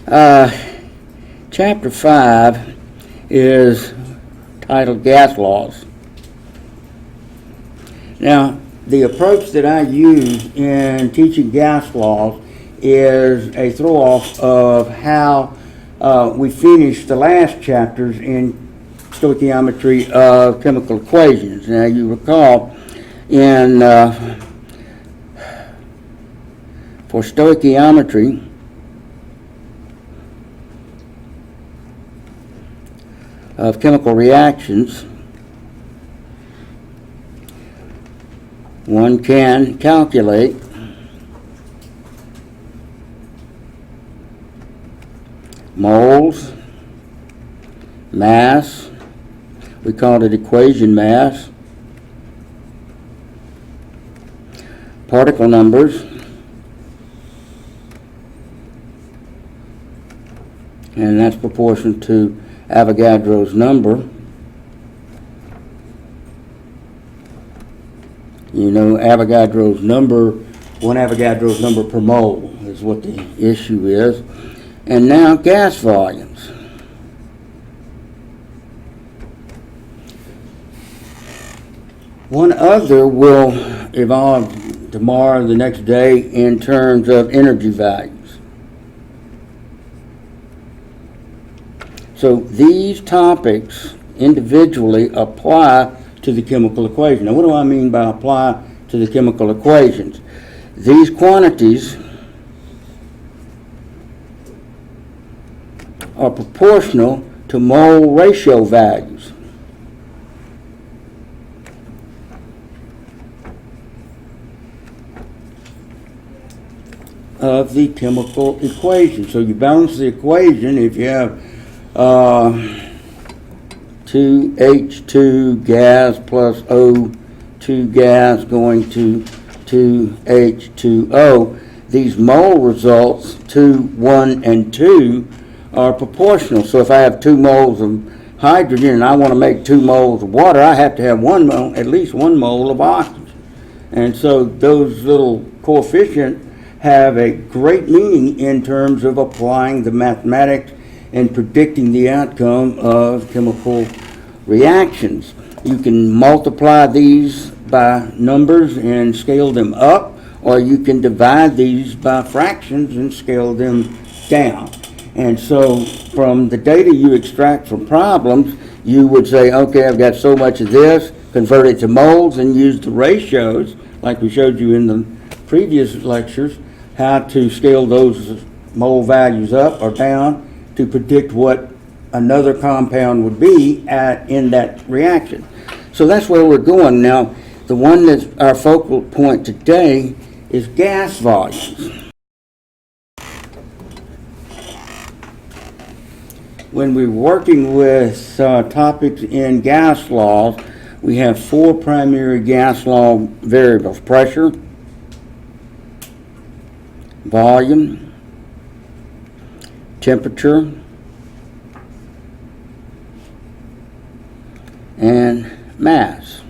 Uh, Chapter 5 is titled Gas Laws. Now, the approach that I use in teaching gas laws is a throw-off of how we finished the last chapters in stoichiometry of chemical equations. Now, you recall in for stoichiometry, of chemical reactions, one can calculate moles, mass, we call it equation mass, particle numbers, and that's proportional to Avogadro's number. You know, Avogadro's number, one Avogadro's number per mole is what the issue is. And now gas volumes. One other will evolve tomorrow, the next day, in terms of energy values. So these topics individually apply to the chemical equation. Now, what do I mean by apply to the chemical equations? These quantities are proportional to mole ratio values. Of the chemical equation. So you balance the equation if you have 2H2 gas plus O2 gas going to 2H2O. These mole results, 2, 1, and 2, are proportional. So if I have 2 moles of hydrogen and I want to make 2 moles of water, I have to have at least 1 mole of oxygen. And so those little coefficients have a great meaning in terms of applying the mathematics and predicting the outcome of chemical reactions. You can multiply these by numbers and scale them up, or you can divide these by fractions and scale them down. And so from the data you extract from problems, you would say, okay, I've got so much of this, convert it to moles and use the ratios, like we showed you in the previous lectures, how to scale those mole values up or down to predict what another compound would be in that reaction. So that's where we're going. Now, the one that's our focal point today is gas volumes. When we're working with topics in gas laws, we have 4 primary gas law variables: pressure, volume, temperature, and mass.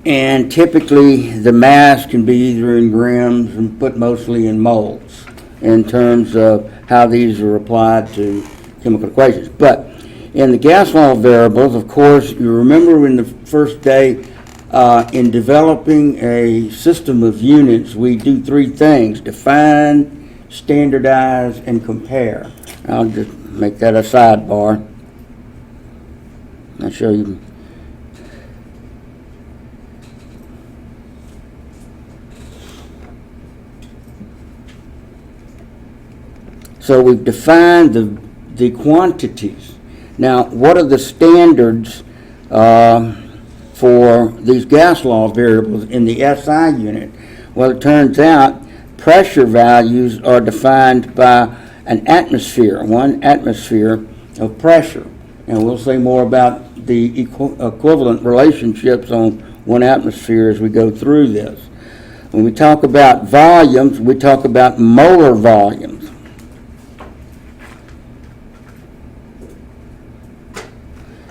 And typically the mass can be either in grams and but mostly in moles in terms of how these are applied to chemical equations. But in the gas law variables, of course, you remember in the first day in developing a system of units, we do 3 things: define, standardize, and compare. I'll just make that a sidebar. I'll show you. So we've defined the quantities. Now, what are the standards for these gas law variables in the SI unit? Well, it turns out pressure values are defined by an atmosphere, 1 atmosphere of pressure. And we'll say more about the equivalent relationships on 1 atmosphere as we go through this. When we talk about volumes, we talk about molar volumes.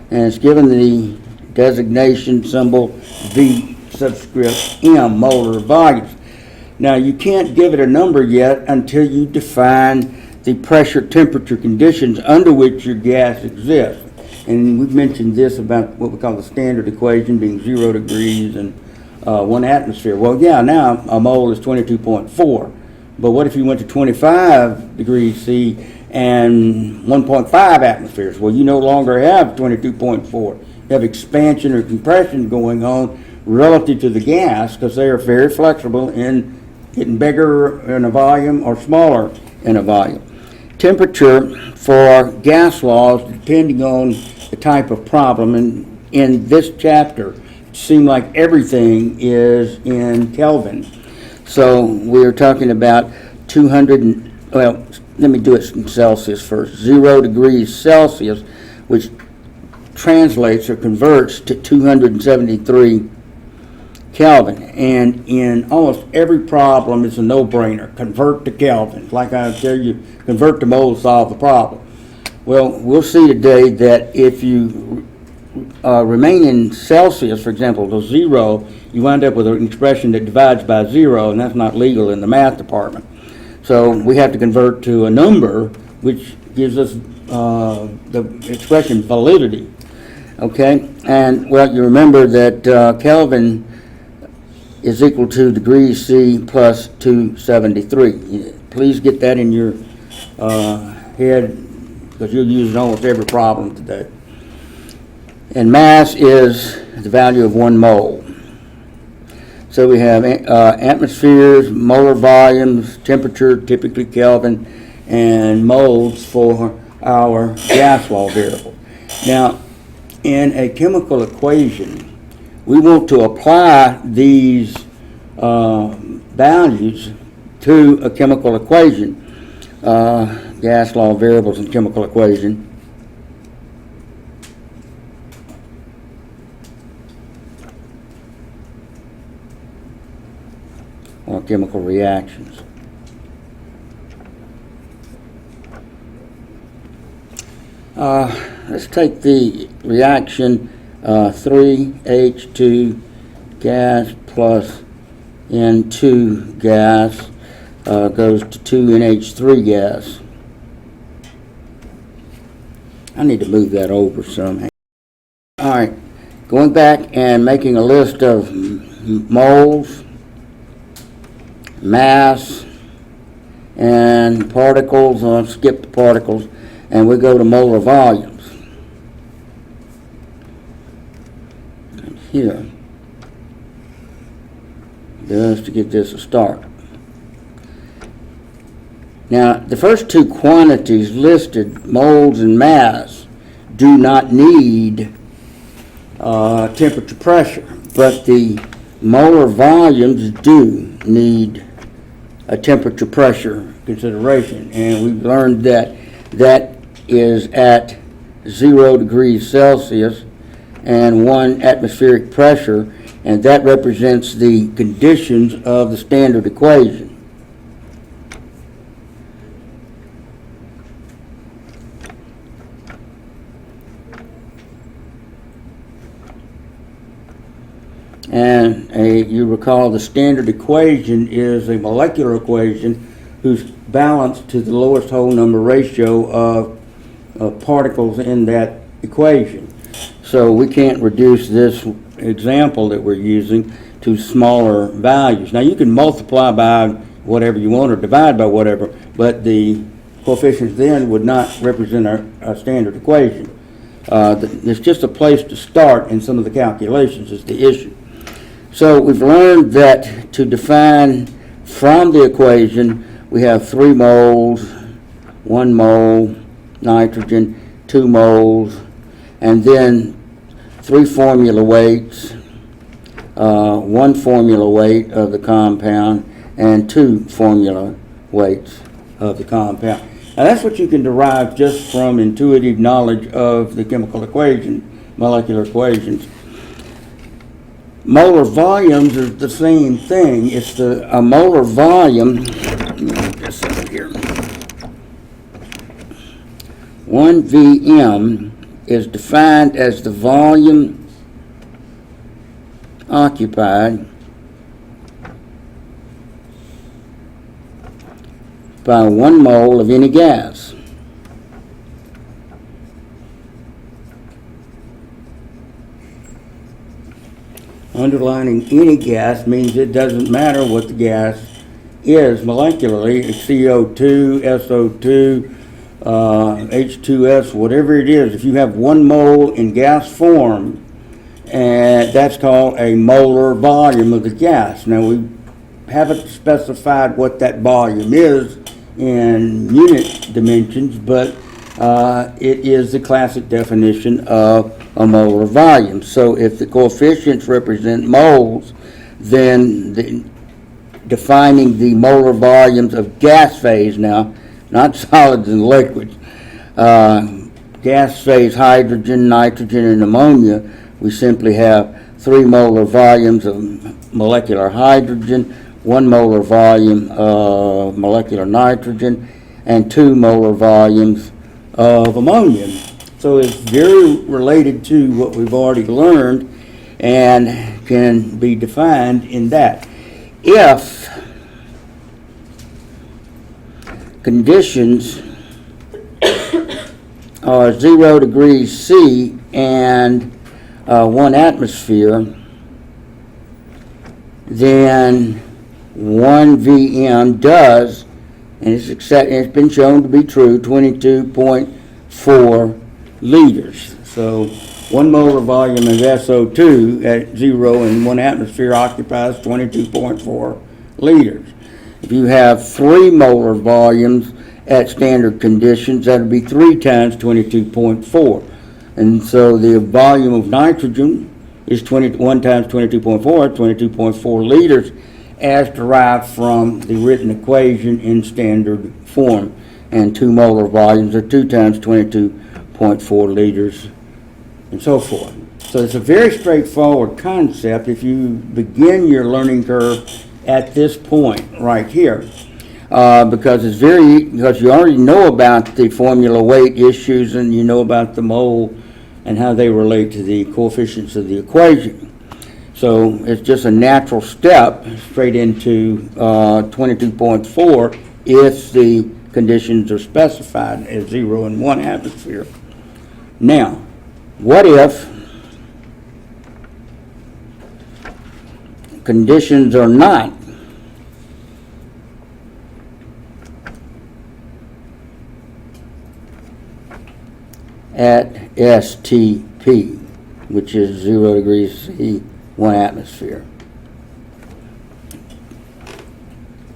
And it's given the designation symbol V subscript M, molar volumes. Now, you can't give it a number yet until you define the pressure temperature conditions under which your gas exists. And we've mentioned this about what we call the standard equation being 0 degrees and 1 atmosphere. Well, yeah, now a mole is 22.4. But what if you went to 25 degrees C and 1.5 atmospheres? Well, you no longer have 22.4. You have expansion or compression going on relative to the gas because they are very flexible in getting bigger in a volume or smaller in a volume. Temperature for gas laws, depending on the type of problem, and in this chapter, it seems like everything is in Kelvin. So we're talking about 200, well, let me do it in Celsius first. 0 degrees Celsius, which translates or converts to 273 Kelvin. And in almost every problem, it's a no-brainer. Convert to Kelvin. Like I tell you, convert to moles, solve the problem. Well, we'll see today that if you remain in Celsius, for example, to 0, you wind up with an expression that divides by 0, and that's not legal in the math department. So we have to convert to a number, which gives us the expression validity. Okay? And, well, you remember that Kelvin is equal to degrees C plus 273. Please get that in your head, because you'll use it in almost every problem today. And mass is the value of 1 mole. So we have atmospheres, molar volumes, temperature, typically Kelvin, and moles for our gas law variable. Now, in a chemical equation, we want to apply these values to a chemical equation, gas law variables and chemical equation. Or chemical reactions. Let's take the reaction 3H2 gas plus N2 gas goes to 2NH3 gas. I need to move that over some. All right, going back and making a list of moles, mass, and particles. I'll skip the particles, and we go to molar volumes. And here, just to get this a start. Now, the first two quantities listed, moles and mass, do not need temperature pressure, but the molar volumes do need a temperature pressure consideration, and we've learned that that is at 0 degrees Celsius and 1 atmospheric pressure, and that represents the conditions of the standard equation. And you recall the standard equation is a molecular equation whose balanced to the lowest whole number ratio of particles in that equation. So we can't reduce this example that we're using to smaller values. Now you can multiply by whatever you want or divide by whatever, but the coefficients then would not represent our standard equation. It's just a place to start in some of the calculations is the issue. So we've learned that to define from the equation, we have 3 moles, 1 mole nitrogen, 2 moles, and then 3 formula weights, 1 formula weight of the compound, and 2 formula weights of the compound. Now that's what you can derive just from intuitive knowledge of the chemical equation, molecular equations. Molar volumes are the same thing. It's a molar volume. Let me get this over here. 1 VM is defined as the volume occupied by 1 mole of any gas. Underlining any gas means it doesn't matter what the gas is molecularly. It's CO2, SO2, H2S, whatever it is. If you have 1 mole in gas form, and that's called a molar volume of the gas. Now, we haven't specified what that volume is in unit dimensions, but it is the classic definition of a molar volume. So if the coefficients represent moles, then defining the molar volumes of gas phase now, not solids and liquids, gas phase hydrogen, nitrogen, and ammonia, we simply have 3 molar volumes of molecular hydrogen, 1 molar volume of molecular nitrogen, and 2 molar volumes of ammonia. So it's very related to what we've already learned and can be defined in that. If conditions are 0 degrees C and 1 atmosphere, then 1 VM does, and it's been shown to be true, 22.4 liters. So 1 molar volume of SO2 at 0 and 1 atmosphere occupies 22.4 liters. If you have 3 molar volumes at standard conditions, that would be 3 times 22.4. And so the volume of nitrogen is 1 times 22.4, 22.4 liters, as derived from the written equation in standard form. And 2 molar volumes are 2 times 22.4 liters, and so forth. So it's a very straightforward concept if you begin your learning curve at this point right here, because you already know about the formula weight issues, and you know about the mole and how they relate to the coefficients of the equation. So it's just a natural step straight into 22.4 if the conditions are specified as 0 and 1 atmosphere. Now, what if conditions are not at STP, which is 0 degrees C, 1 atmosphere?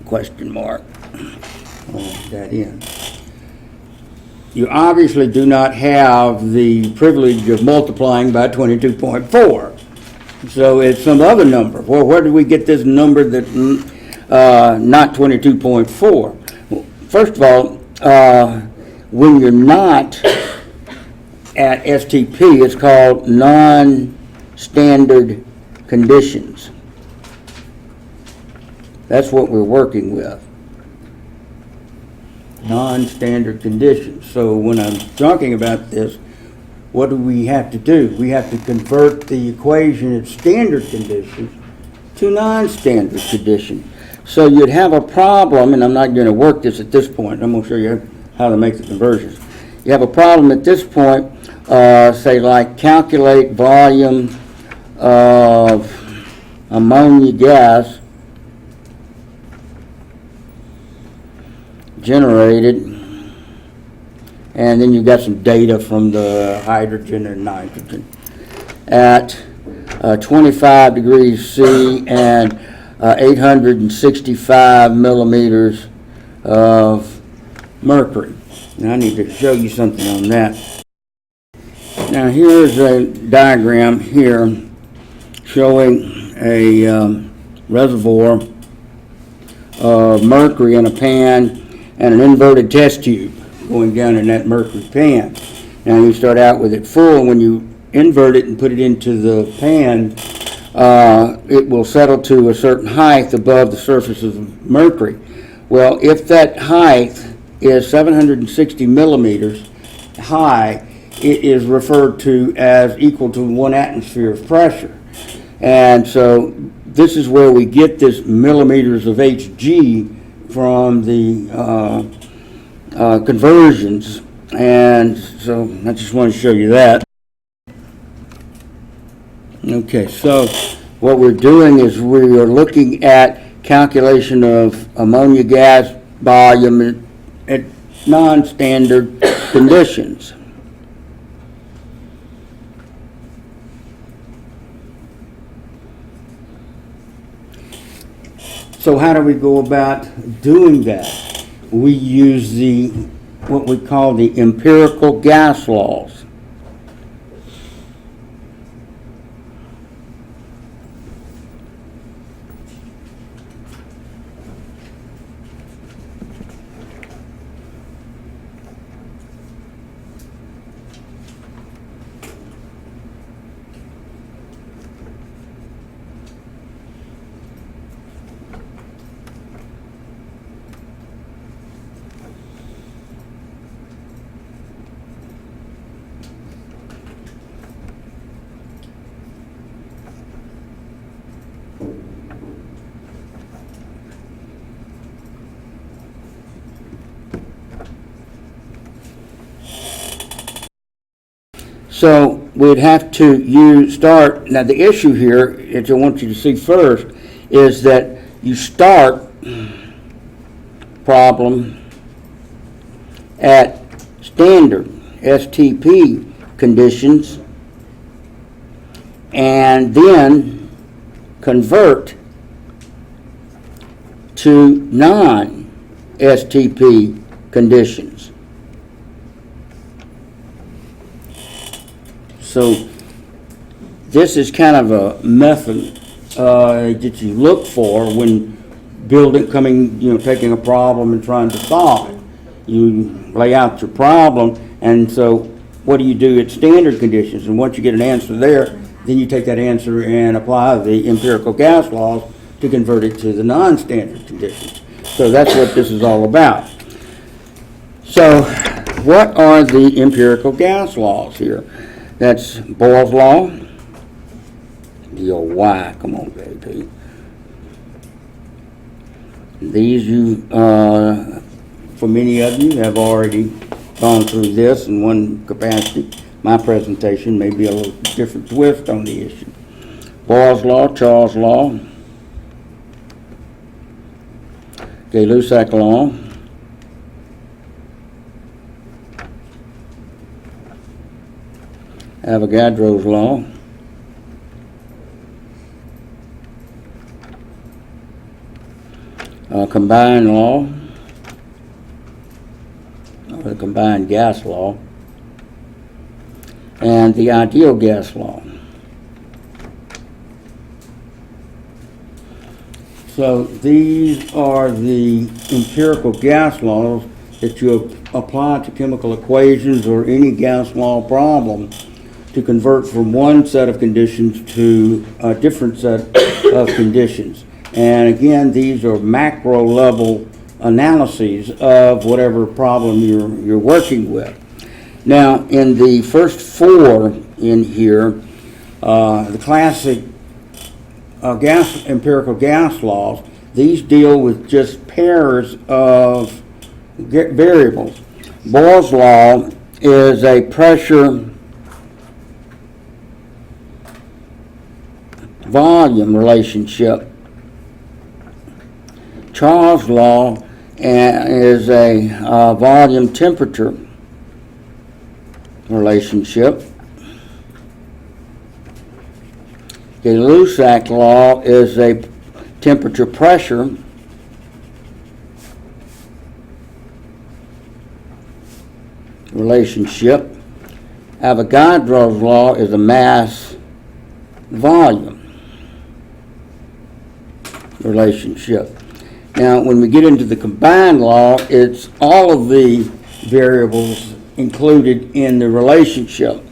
Question mark. I'll add that in. You obviously do not have the privilege of multiplying by 22.4. So it's some other number. Well, where did we get this number that not 22.4? Well, first of all, when you're not at STP, it's called non-standard conditions. That's what we're working with. Non-standard conditions. So when I'm talking about this, what do we have to do? We have to convert the equation of standard conditions to non-standard conditions. So you'd have a problem, and I'm not going to work this at this point. I'm going to show you how to make the conversions. You have a problem at this point, say like calculate volume of ammonia gas generated, and then you've got some data from the hydrogen and nitrogen at 25 degrees C and 865 millimeters of mercury. Now I need to show you something on that. Now here's a diagram here showing a reservoir of mercury in a pan and an inverted test tube going down in that mercury pan. Now you start out with it full, and when you invert it and put it into the pan, it will settle to a certain height above the surface of the mercury. Well, if that height is 760 millimeters high, it is referred to as equal to 1 atmosphere of pressure. And so this is where we get this millimeters of Hg from the conversions, and so I just want to show you that. Okay, so what we're doing is we are looking at calculation of ammonia gas volume at non-standard conditions. So how do we go about doing that? We use what we call the empirical gas laws. So we'd have to start, now the issue here, which I want you to see first, is that you start problem at standard STP conditions and then convert to non-STP conditions. So this is kind of a method that you look for when taking a problem and trying to solve it. You lay out your problem, and so what do you do at standard conditions? And once you get an answer there, then you take that answer and apply the empirical gas laws to convert it to the non-standard conditions. So that's what this is all about. So what are the empirical gas laws here? That's Boyle's law, the old Y, come on, baby. These for many of you, have already gone through this in one capacity. My presentation may be a little different twist on the issue. Boyle's law, Charles' law, Gay-Lussac law, Avogadro's law, combined law, or the combined gas law, and the ideal gas law. So these are the empirical gas laws that you apply to chemical equations or any gas law problem to convert from one set of conditions to a different set of conditions. And again, these are macro level analyses of whatever problem you're working with. Now, in the first four in here, the classic empirical gas laws, these deal with just pairs of variables. Boyle's law is a pressure volume relationship. Charles' law is a volume temperature relationship. Gay-Lussac law is a temperature pressure relationship. Avogadro's law is a mass volume relationship. Now, when we get into the combined law, it's all of the variables included in the relationship.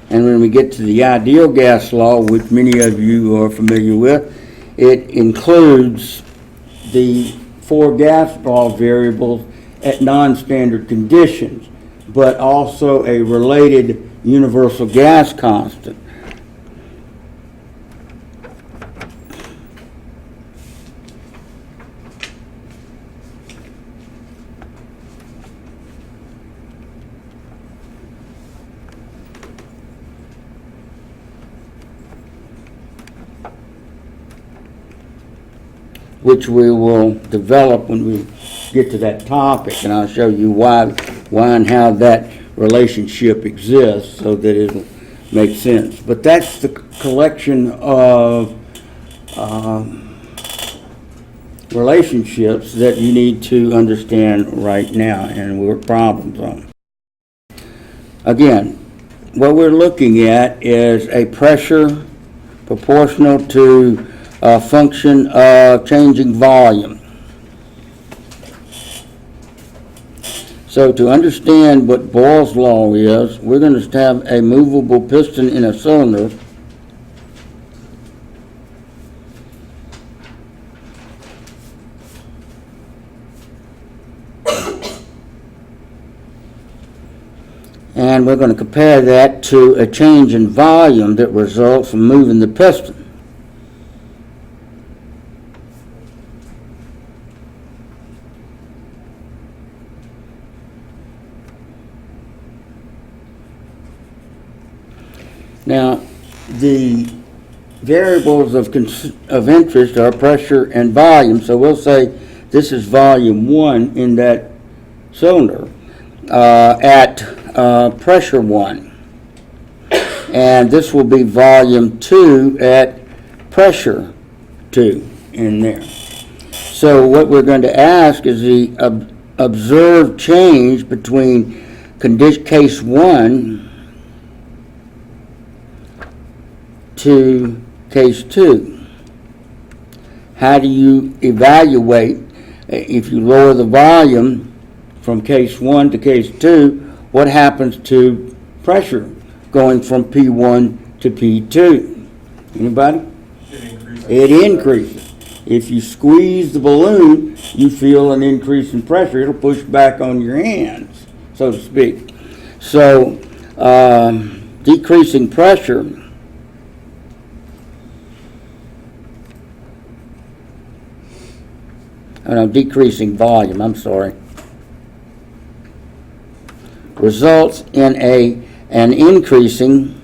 And when we get to the ideal gas law, which many of you are familiar with, it includes the four gas law variables at non-standard conditions. but also a related universal gas constant. Which we will develop when we get to that topic, and I'll show you why and how that relationship exists so that it'll make sense. But that's the collection of relationships that you need to understand right now and work problems on. Again, what we're looking at is a pressure proportional to a function of changing volume. So to understand what Boyle's law is, we're going to have a movable piston in a cylinder. And we're going to compare that to a change in volume that results from moving the piston. Now, the variables of interest are pressure and volume, so we'll say this is volume 1 in that cylinder at pressure 1. And this will be volume 2 at pressure 2 in there. So what we're going to ask is the observed change between case 1 to case 2. How do you evaluate if you lower the volume from case 1 to case 2, what happens to pressure going from P1 to P2? Anybody? It increases. If you squeeze the balloon, you feel an increase in pressure. It'll push back on your hands, so to speak. So decreasing pressure decreasing volume, I'm sorry, results in an increasing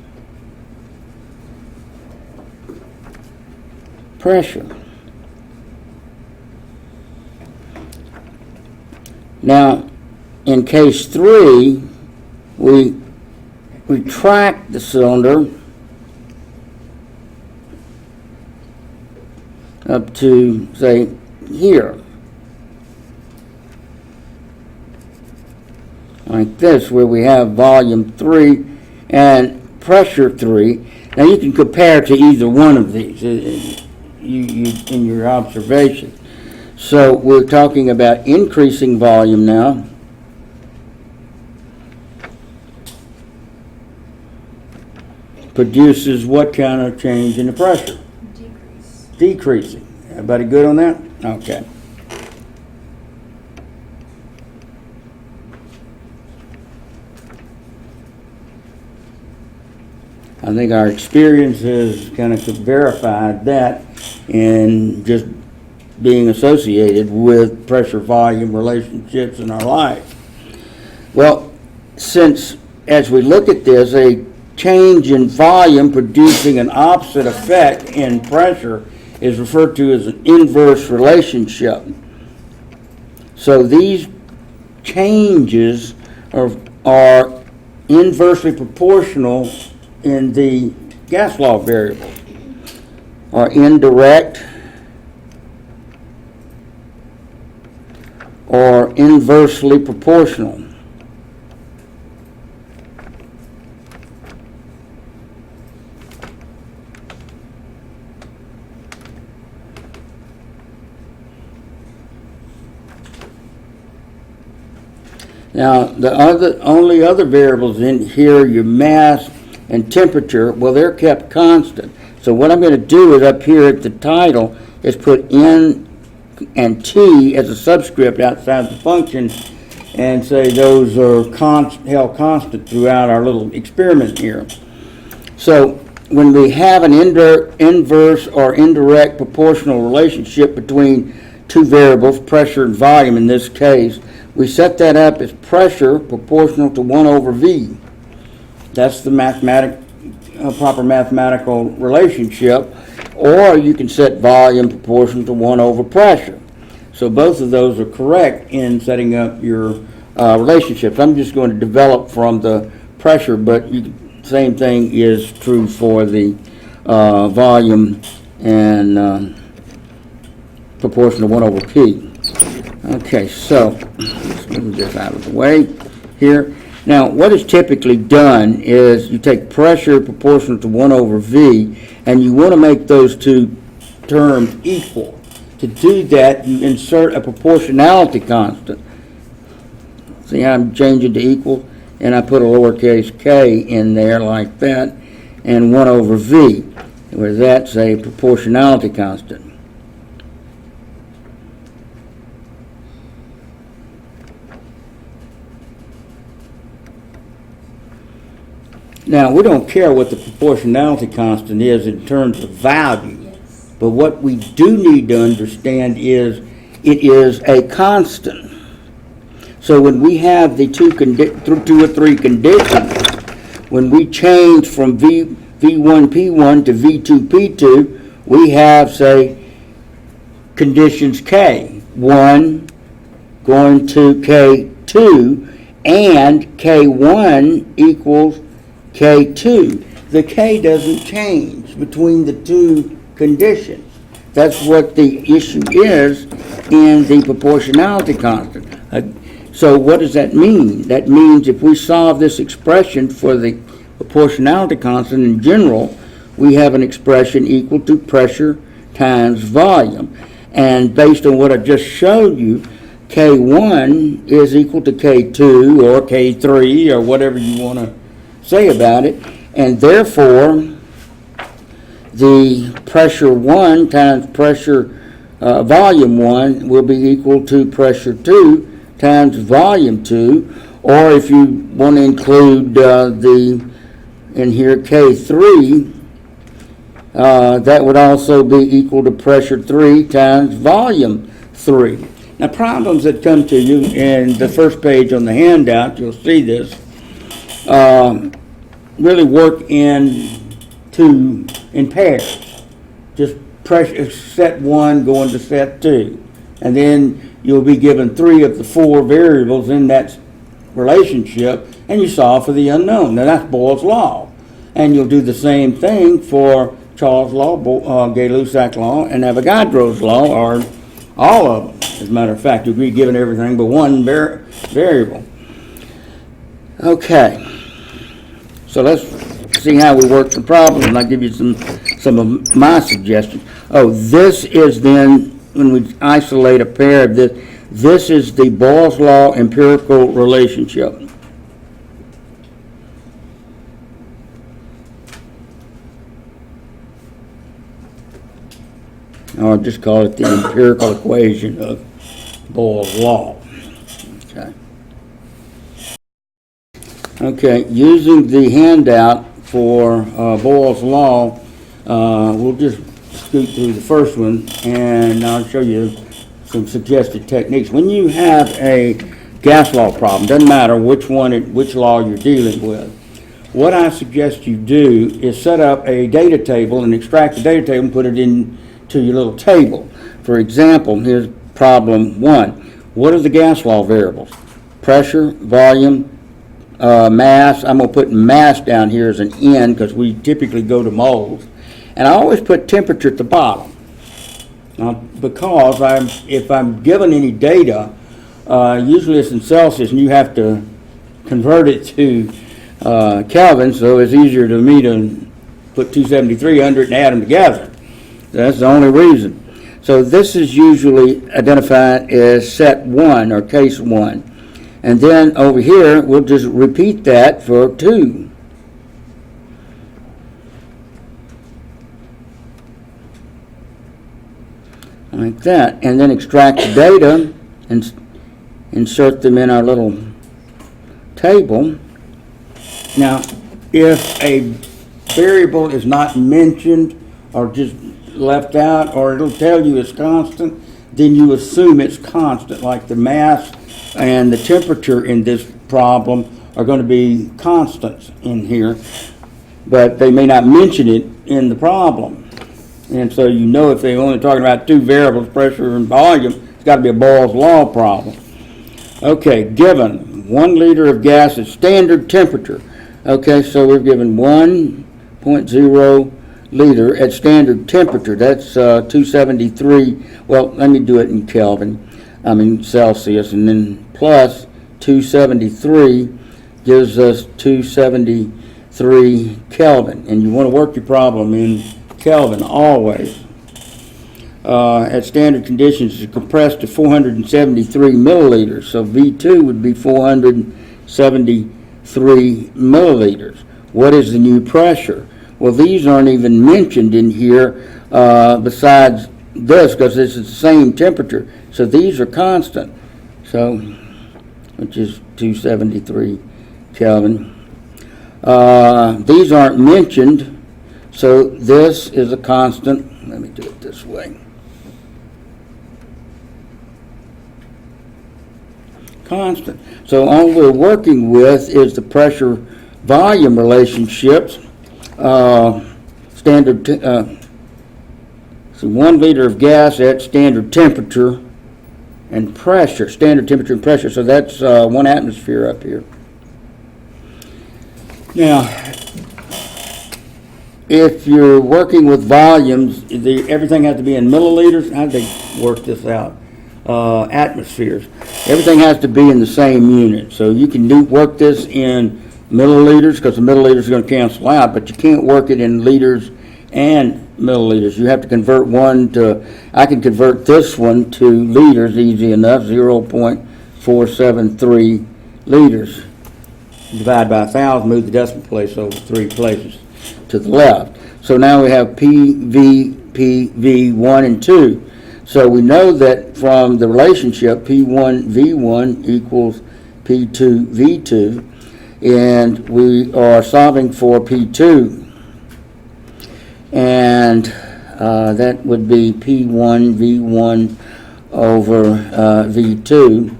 pressure. Now, in case 3, we retract the cylinder up to, say, here. Like this, where we have volume 3 and pressure 3. Now you can compare to either one of these in your observation. So we're talking about increasing volume now. Produces what kind of change in the pressure? Decreasing. Everybody good on that? Okay. I think our experience has kind of verified that in just being associated with pressure-volume relationships in our life. Well, since as we look at this, a change in volume producing an opposite effect in pressure is referred to as an inverse relationship. So these changes are inversely proportional in the gas law variable, are indirect or inversely proportional. Now, the only other variables in here, your mass and temperature, well, they're kept constant. So what I'm going to do is up here at the title is put N and T as a subscript outside the function, and say those are held constant throughout our little experiment here. So when we have an inverse or indirect proportional relationship between two variables, pressure and volume in this case, we set that up as pressure proportional to 1 over V. That's the proper mathematical relationship. Or you can set volume proportional to 1 over pressure. So both of those are correct in setting up your relationships. I'm just going to develop from the pressure, but same thing is true for the volume and proportion to 1 over P. Okay, so let's move this out of the way here. Now, what is typically done is you take pressure proportional to 1 over V, and you want to make those two terms equal. To do that, you insert a proportionality constant. See how I'm changing to equal? And I put a lowercase k in there like that, and 1 over V, where that's a proportionality constant. Now, we don't care what the proportionality constant is in terms of value, but what we do need to understand is it is a constant. So when we have the two or three conditions, when we change from V1P1 to V2P2, we have, say, conditions K, 1 going to K2, and K1 equals K2. The K doesn't change between the two conditions. That's what the issue is in the proportionality constant. So what does that mean? That means if we solve this expression for the proportionality constant in general, we have an expression equal to pressure times volume. And based on what I just showed you, K1 is equal to K2 or K3 or whatever you want to say about it, and therefore the pressure 1 times pressure volume 1 will be equal to pressure 2 times volume 2, or if you want to include in here K3, that would also be equal to pressure 3 times volume 3. Now, problems that come to you in the first page on the handout, you'll see this, really work in pairs. Just pressure set 1 going to set 2. And then you'll be given 3 of the 4 variables in that relationship, and you solve for the unknown. Now, that's Boyle's law. And you'll do the same thing for Charles' law, Gay-Lussac law, and Avogadro's law, or all of them. As a matter of fact, you'll be given everything but one variable. Okay. So let's see how we work some problems, and I'll give you some of my suggestions. Oh, this is then, when we isolate a pair of this is the Boyle's law empirical relationship. Or just call it the empirical equation of Boyle's law. Okay, using the handout for Boyle's law, we'll just scoot through the first one, and I'll show you some suggested techniques. When you have a gas law problem, doesn't matter which law you're dealing with, what I suggest you do is set up a data table and extract the data table and put it into your little table. For example, here's problem 1. What are the gas law variables? Pressure, volume, mass. I'm going to put mass down here as an N because we typically go to moles. And I always put temperature at the bottom because if I'm given any data, usually it's in Celsius and you have to convert it to Kelvin, so it's easier to me to put 273 under it and add them together. That's the only reason. So this is usually identified as set 1 or case 1. And then over here, we'll just repeat that for 2. Like that. And then extract the data insert them in our little table. Now, if a variable is not mentioned or just left out, or it'll tell you it's constant, then you assume it's constant, like the mass and the temperature in this problem are going to be constants in here, but they may not mention it in the problem. And so you know if they're only talking about two variables, pressure and volume, it's got to be a Boyle's law problem. Okay, given 1 liter of gas at standard temperature. Okay, so we're given 1.0 liter at standard temperature. That's 273. Well, let me do it in Celsius, and then plus 273 gives us 273 Kelvin. And you want to work your problem in Kelvin always. At standard conditions, it's compressed to 473 milliliters. So V2 would be 473 milliliters. What is the new pressure? Well, these aren't even mentioned in here besides this, because this is the same temperature. So these are constant. So, which is 273 Kelvin. These aren't mentioned. So this is a constant. Let me do it this way. Constant. So all we're working with is the pressure volume relationships. Standard, so 1 liter of gas at standard temperature and pressure, standard temperature and pressure. So that's 1 atmosphere up here. Now, if you're working with volumes, everything has to be in milliliters. How do they work this out? Atmospheres. Everything has to be in the same unit. So you can work this in milliliters, because the milliliters are going to cancel out, but you can't work it in liters and milliliters. You have to convert one to, I can convert this one to liters easy enough, 0.473 liters. Divide by 1,000, move the decimal place over 3 places to the left. So now we have PV1 and 2. So we know that from the relationship P1V1 equals P2V2, and we are solving for P2, and that would be P1V1 over V2,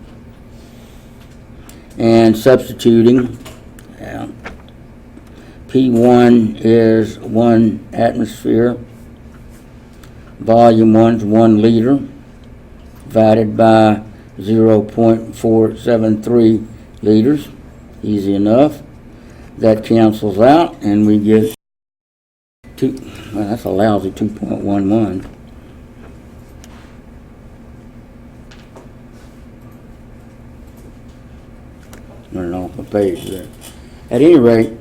and substituting, P1 is 1 atmosphere, volume 1 is 1 liter, divided by 0.473 liters. Easy enough. That cancels out, and we get well, that's a lousy 2.11. Running off the page there. At any rate,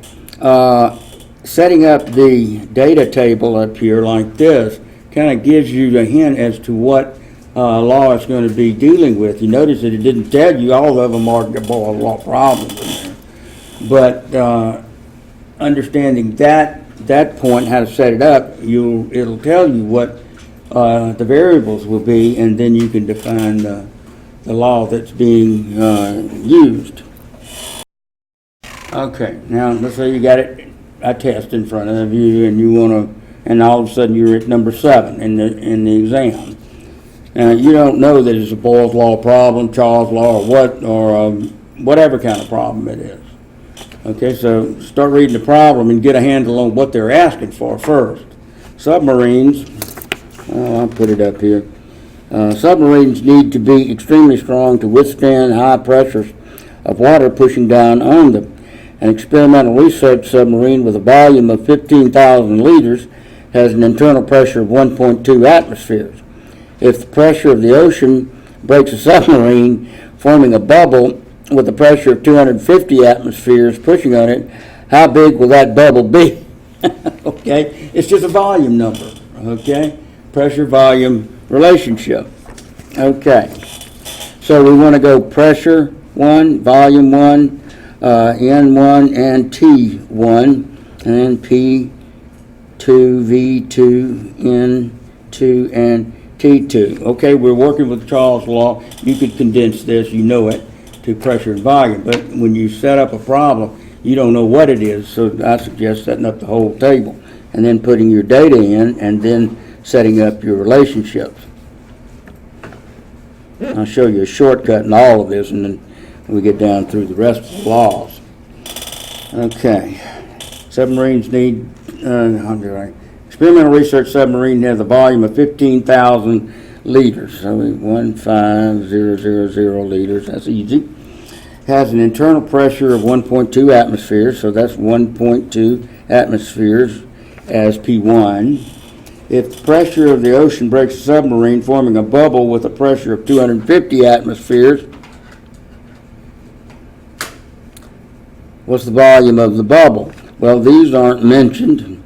setting up the data table up here like this kind of gives you a hint as to what law it's going to be dealing with. You notice that it didn't tell you all of them are Boyle's law problems in there. But understanding that point, how to set it up, it'll tell you what the variables will be, and then you can define the law that's being used. Okay, now let's say you got a test in front of you, and you want to, and all of a sudden you're at number 7 in the exam. Now you don't know that it's a Boyle's law problem, Charles' law, or whatever kind of problem it is. Okay, so start reading the problem and get a handle on what they're asking for first. Submarines, I'll put it up here. Submarines need to be extremely strong to withstand high pressures of water pushing down on them. An experimental research submarine with a volume of 15,000 liters has an internal pressure of 1.2 atmospheres. If the pressure of the ocean breaks a submarine, forming a bubble with a pressure of 250 atmospheres pushing on it, how big will that bubble be? Okay, it's just a volume number, okay? Pressure-volume relationship. Okay, so we want to go pressure 1, volume 1, N1 and T1, and then P2, V2, N2, and T2. Okay, we're working with Charles' law. You could condense this, you know it, to pressure and volume. But when you set up a problem, you don't know what it is. So I suggest setting up the whole table and then putting your data in and then setting up your relationships. I'll show you a shortcut in all of this, and then we get down through the rest of the laws. Okay. Submarines need, experimental research submarine has a volume of 15,000 liters. So 15000 liters, that's easy. Has an internal pressure of 1.2 atmospheres, so that's 1.2 atmospheres as P1. If the pressure of the ocean breaks a submarine, forming a bubble with a pressure of 250 atmospheres, what's the volume of the bubble? Well, these aren't mentioned,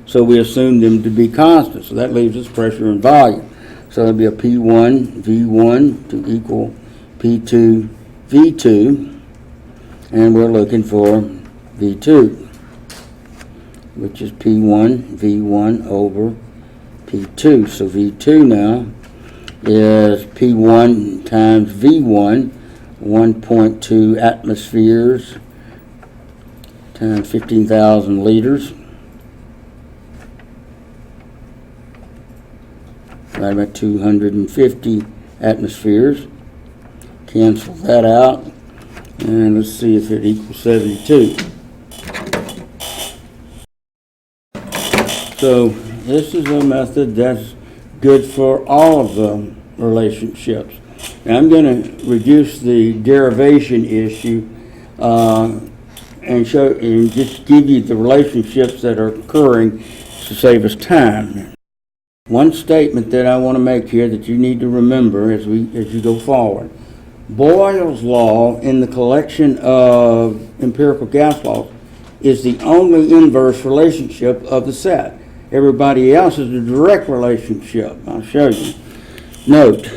so we assume them to be constant. So that leaves us pressure and volume. So it'll be a P1 V1 to equal P2 V2, and we're looking for V2, which is P1 V1 over P2. So V2 now is P1 times V1, 1.2 atmospheres times 15,000 liters, right about 250 atmospheres. Cancel that out, and let's see if it equals 72. So this is a method that's good for all of the relationships. Now I'm going to reduce the derivation issue and just give you the relationships that are occurring to save us time. One statement that I want to make here that you need to remember as you go forward. Boyle's law in the collection of empirical gas laws is the only inverse relationship of the set. Everybody else is a direct relationship. I'll show you. Note,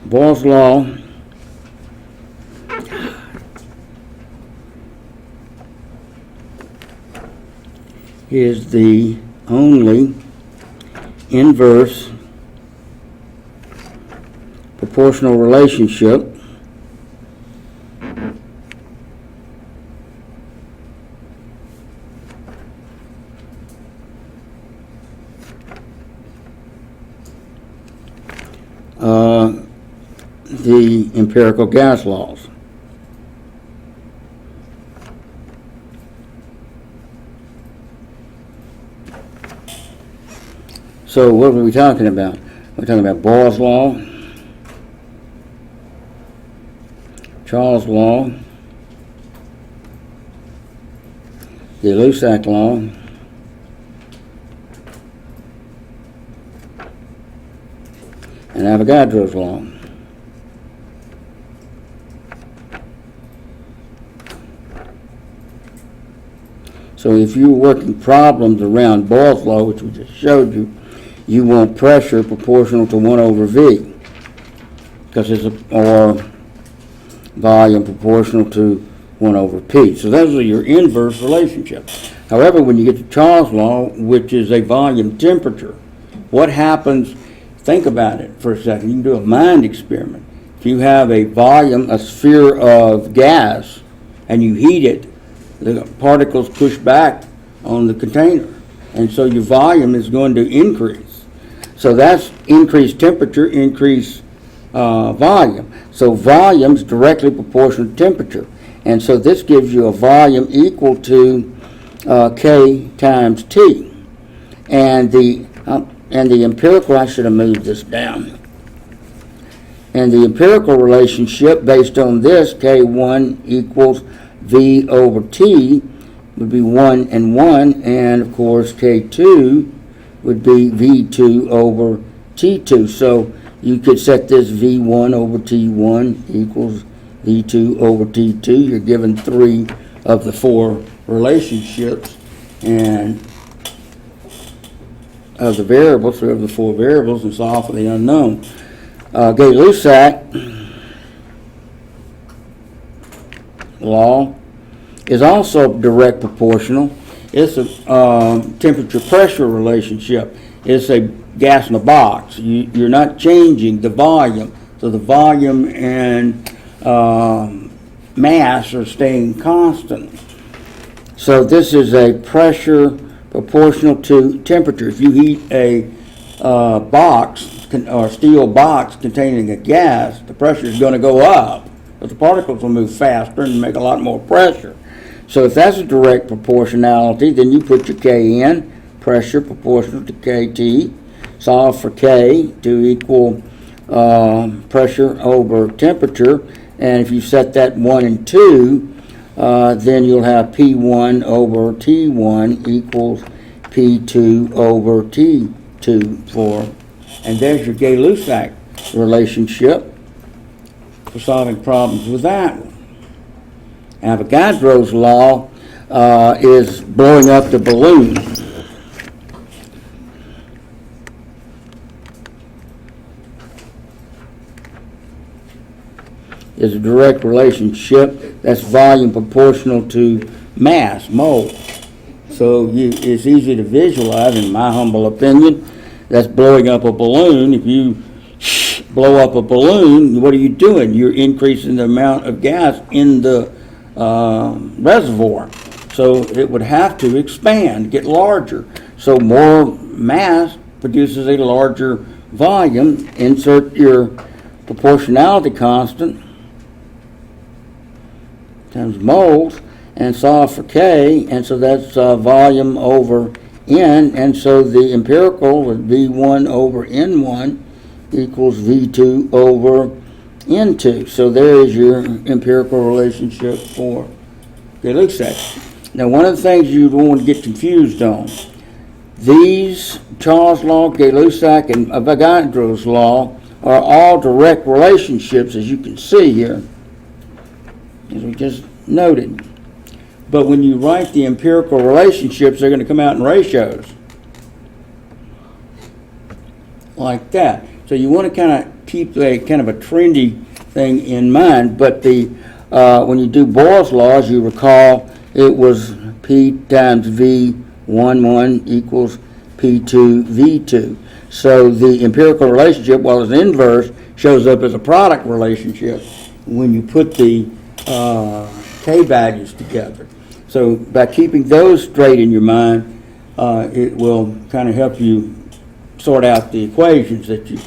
Boyle's law is the only inverse proportional relationship the empirical gas laws. So what are we talking about? We're talking about Boyle's law, Charles' law, the Lussac law, and Avogadro's law. So if you're working problems around Boyle's law, which we just showed you, you want pressure proportional to 1 over V, because or volume proportional to 1 over P. So those are your inverse relationships. However, when you get to Charles' law, which is a volume temperature, what happens, think about it for a second. You can do a mind experiment. If you have a volume, a sphere of gas, and you heat it, the particles push back on the container. And so your volume is going to increase. So that's increased temperature, increased volume. So volume is directly proportional to temperature. And so this gives you a volume equal to K times T. And the empirical, I should have moved this down. And the empirical relationship based on this, K1 equals V over T, would be 1 and 1, and of course K2 would be V2 over T2. So you could set this V1 over T1 equals V2 over T2. You're given 3 of the 4 relationships, and of the variables, 3 of the 4 variables, and solve for the unknown. Gay-Lussac law is also direct proportional. It's a temperature-pressure relationship. It's a gas in a box. You're not changing the volume. So the volume and mass are staying constant. So this is a pressure proportional to temperature. If you heat a box or steel box containing a gas, the pressure is going to go up, but the particles will move faster and make a lot more pressure. So if that's a direct proportionality, then you put your K in, pressure proportional to KT, solve for K to equal pressure over temperature, and if you set that 1 and 2, then you'll have P1 over T1 equals P2 over T2 for, and there's your Gay-Lussac relationship for solving problems with that one. Avogadro's law is blowing up the balloon. Is a direct relationship. That's volume proportional to mass, mole. So it's easy to visualize, in my humble opinion. That's blowing up a balloon. If you blow up a balloon, what are you doing? You're increasing the amount of gas in the reservoir. So it would have to expand, get larger. So more mass produces a larger volume. Insert your proportionality constant times moles and solve for K, and so that's volume over N, and so the empirical would V1 over N1 equals V2 over N2. So there is your empirical relationship for Gay-Lussac. Now, one of the things you don't want to get confused on, these Charles' law, Gay-Lussac, and Avogadro's law are all direct relationships, as you can see here, as we just noted. But when you write the empirical relationships, they're going to come out in ratios like that. So you want to kind of keep a kind of a trendy thing in mind. But the when you do Boyle's laws, you recall it was P times V11 equals P2 V2. So the empirical relationship, while it's inverse, shows up as a product relationship when you put the K values together. So by keeping those straight in your mind, it will kind of help you sort out the equations that you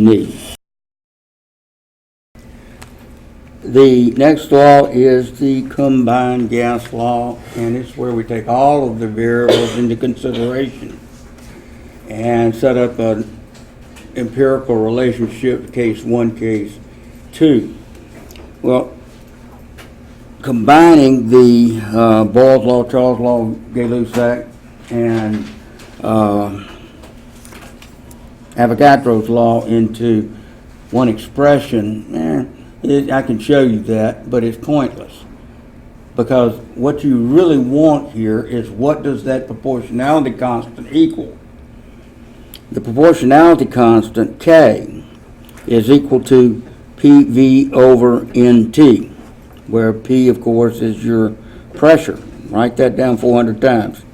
need. The next law is the combined gas law, and it's where we take all of the variables into consideration and set up an empirical relationship, case 1, case 2. Well, combining the Boyle's law, Charles' law, Gay-Lussac, and Avogadro's law into one expression, I can show you that, but it's pointless. Because what you really want here is, what does that proportionality constant equal? The proportionality constant, K, is equal to PV over NT, where P, of course, is your pressure. Write that down 400 times.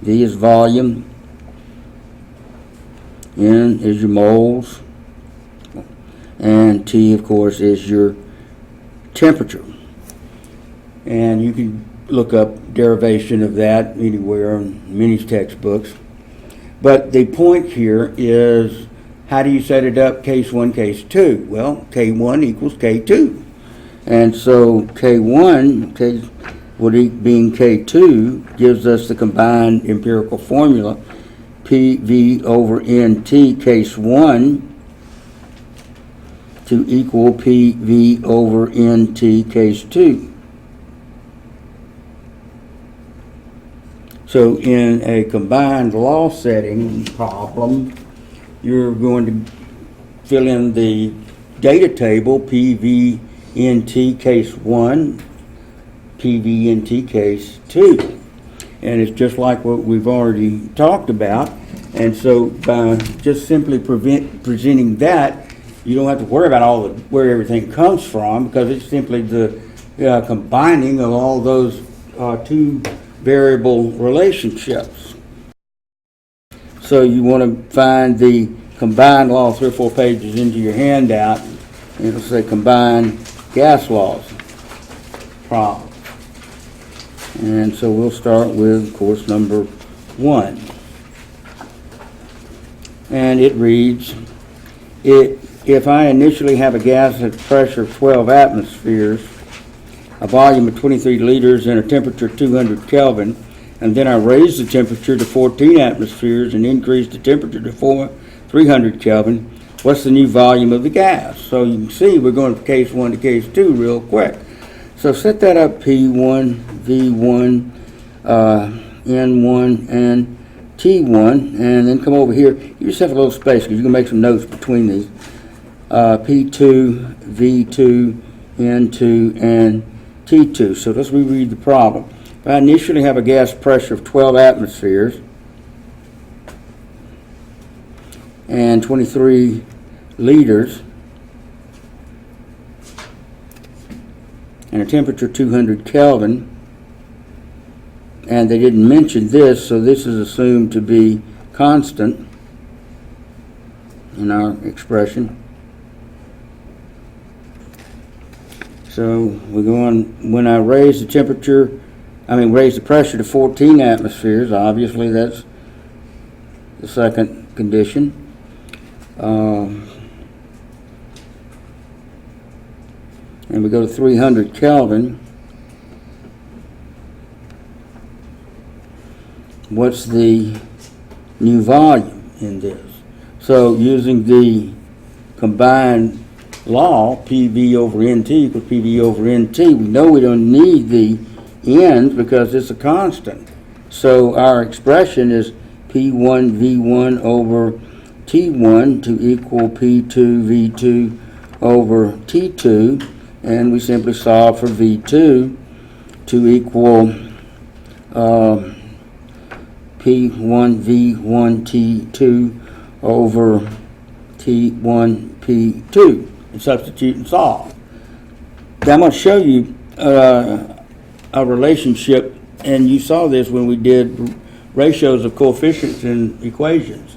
V is volume. N is your moles. And T, of course, is your temperature. And you can look up derivation of that anywhere in many textbooks. But the point here is, how do you set it up, case 1, case 2? Well, K1 equals K2. And so K1, being K2, gives us the combined empirical formula, PV over NT, case 1, to equal PV over NT, case 2. So in a combined law setting problem, you're going to fill in the data table, PVNT case 1, PVNT case 2. And it's just like what we've already talked about. And so by just simply presenting that, you don't have to worry about where everything comes from, because it's simply the combining of all those two variable relationships. So you want to find the combined law, 3 or 4 pages into your handout, and it'll say combined gas laws problem. And so we'll start with course number 1. And it reads, if I initially have a gas at a pressure of 12 atmospheres, a volume of 23 liters, and a temperature of 200 Kelvin, and then I raise the temperature to 14 atmospheres and increase the temperature to 300 Kelvin, what's the new volume of the gas? So you can see we're going from case 1 to case 2 real quick. So set that up P1, V1, N1, and T1, and then come over here. You just have a little space because you can make some notes between these. P2, V2, N2, and T2. So let's reread the problem. If I initially have a gas pressure of 12 atmospheres and 23 liters and a temperature 200 Kelvin, and they didn't mention this, so this is assumed to be constant in our expression. So we're going, when I raise the pressure to 14 atmospheres, obviously that's the second condition. And we go to 300 Kelvin. What's the new volume in this? So using the combined law, PV over NT equals PV over NT, we know we don't need the n's because it's a constant. So our expression is P1 V1 over T1 to equal P2 V2 over T2, and we simply solve for V2 to equal P1 V1 T2 over T1 P2. And substitute and solve. Now I'm going to show you a relationship, and you saw this when we did ratios of coefficients in equations.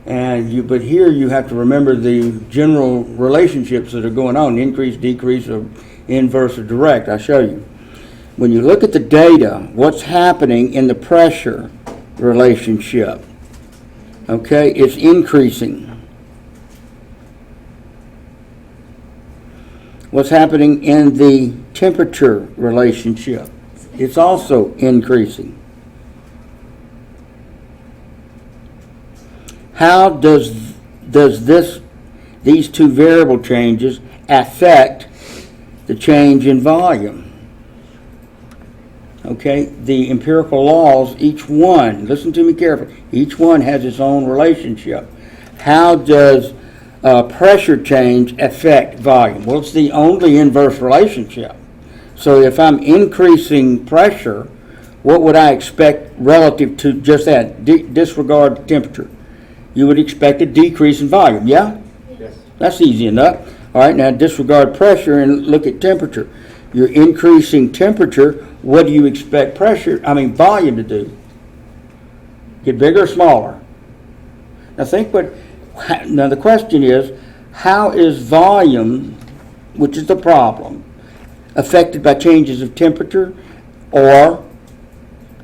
But here you have to remember the general relationships that are going on: increase, decrease, or inverse or direct. I'll show you. When you look at the data, what's happening in the pressure relationship? Okay, it's increasing. What's happening in the temperature relationship? It's also increasing. How does these two variable changes affect the change in volume? Okay, the empirical laws, each one, listen to me carefully, each one has its own relationship. How does pressure change affect volume? Well, it's the only inverse relationship. So if I'm increasing pressure, what would I expect relative to just that? Disregard temperature. You would expect a decrease in volume, yeah? Yes. That's easy enough. All right, now disregard pressure and look at temperature. You're increasing temperature. What do you expect volume to do? Get bigger or smaller? Now now the question is, how is volume, which is the problem, affected by changes of temperature or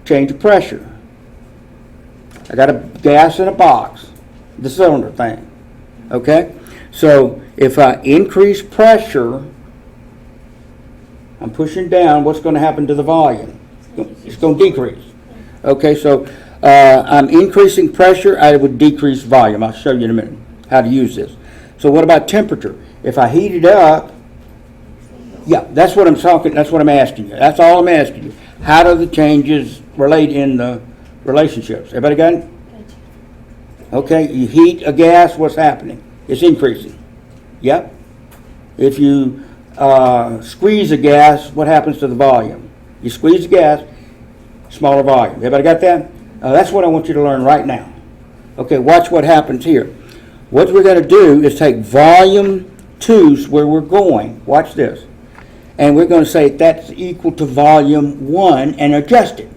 change of pressure? I got a gas in a box, the cylinder thing, okay? So if I increase pressure, I'm pushing down, what's going to happen to the volume? It's going to decrease. Okay, so I'm increasing pressure, I would decrease volume. I'll show you in a minute how to use this. So what about temperature? If I heat it up, yeah, that's what I'm asking you. That's all I'm asking you. How do the changes relate in the relationships? Everybody got it? Okay, you heat a gas, what's happening? It's increasing. Yep. If you squeeze a gas, what happens to the volume? You squeeze the gas, smaller volume. Everybody got that? That's what I want you to learn right now. Okay, watch what happens here. What we're going to do is take volume 2, where we're going. Watch this. and we're going to say that's equal to volume 1 and adjust it.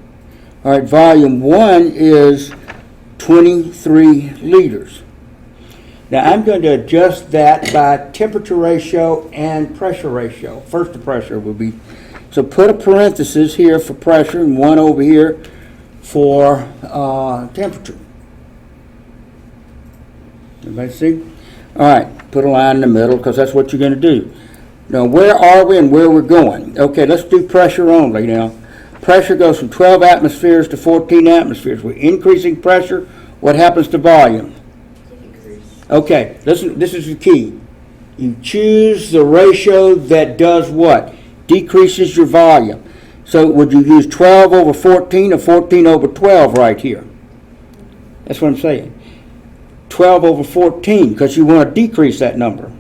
All right, volume 1 is 23 liters. Now I'm going to adjust that by temperature ratio and pressure ratio. First the pressure will be, so put a parenthesis here for pressure and 1 over here for temperature. Everybody see? All right, put a line in the middle because that's what you're going to do. Now where are we and where we're going? Okay, let's do pressure only now. Pressure goes from 12 atmospheres to 14 atmospheres. We're increasing pressure. What happens to volume? Okay, listen, this is the key. You choose the ratio that does what? Decreases your volume. So would you use 12 over 14 or 14 over 12 right here? That's what I'm saying. 12 over 14 because you want to decrease that number.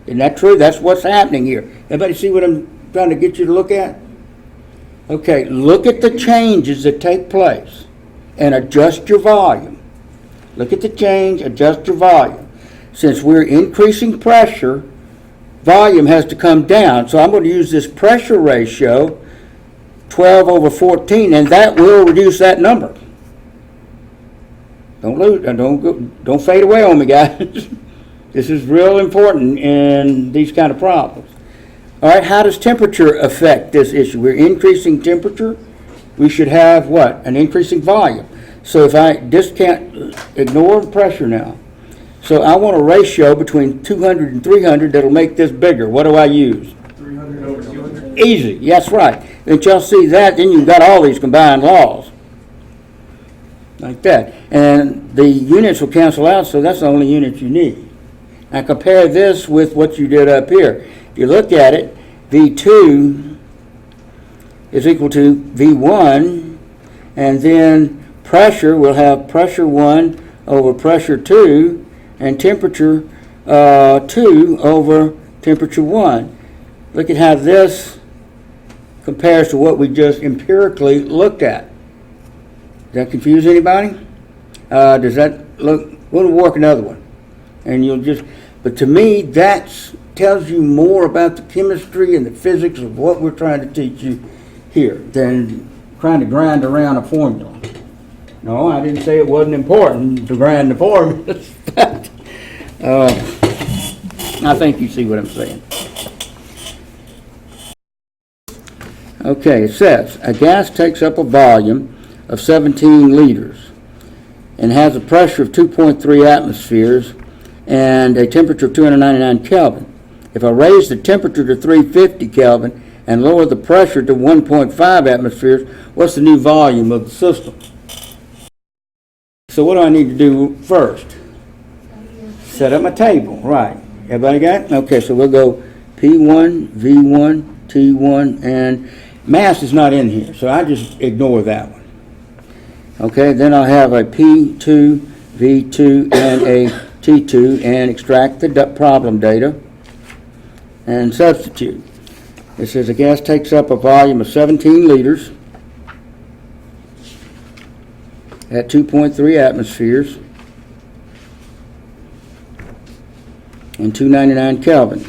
Isn't that true? That's what's happening here. Everybody see what I'm trying to get you to look at? Okay, look at the changes that take place and adjust your volume. Look at the change, adjust your volume. Since we're increasing pressure, volume has to come down. So I'm going to use this pressure ratio, 12 over 14, and that will reduce that number. Don't lose, don't fade away on me, guys. This is real important in these kind of problems. All right, how does temperature affect this issue? We're increasing temperature. We should have what? An increasing volume. So if I just can't ignore pressure now. So I want a ratio between 200 and 300 that'll make this bigger. What do I use? 300 over 200. Easy. That's right. And y'all see that, then you've got all these combined laws. Like that. And the units will cancel out, so that's the only unit you need. Now compare this with what you did up here. If you look at it, V2 is equal to V1, and then pressure, we'll have pressure 1 over pressure 2, and temperature 2 over temperature 1. Look at how this compares to what we just empirically looked at. Does that confuse anybody? Does that look? We'll work another one, and you'll just. But to me, that tells you more about the chemistry and the physics of what we're trying to teach you here than trying to grind around a formula. No, I didn't say it wasn't important to grind the formulas, but I think you see what I'm saying. Okay, it says, a gas takes up a volume of 17 liters and has a pressure of 2.3 atmospheres and a temperature of 299 Kelvin. If I raise the temperature to 350 Kelvin and lower the pressure to 1.5 atmospheres, what's the new volume of the system? So what do I need to do first? Set up my table, right. Everybody got it? Okay, so we'll go P1, V1, T1, and mass is not in here, so I just ignore that one. Okay, then I'll have a P2, V2, and a T2, and extract the problem data and substitute. It says a gas takes up a volume of 17 liters at 2.3 atmospheres and 299 Kelvin.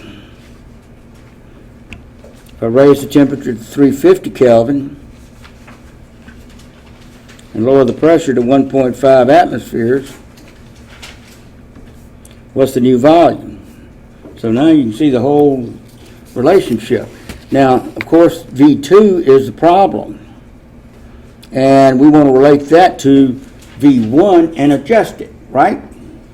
If I raise the temperature to 350 Kelvin and lower the pressure to 1.5 atmospheres, what's the new volume? So now you can see the whole relationship. Now, of course, V2 is the problem. And we want to relate that to V1 and adjust it, right?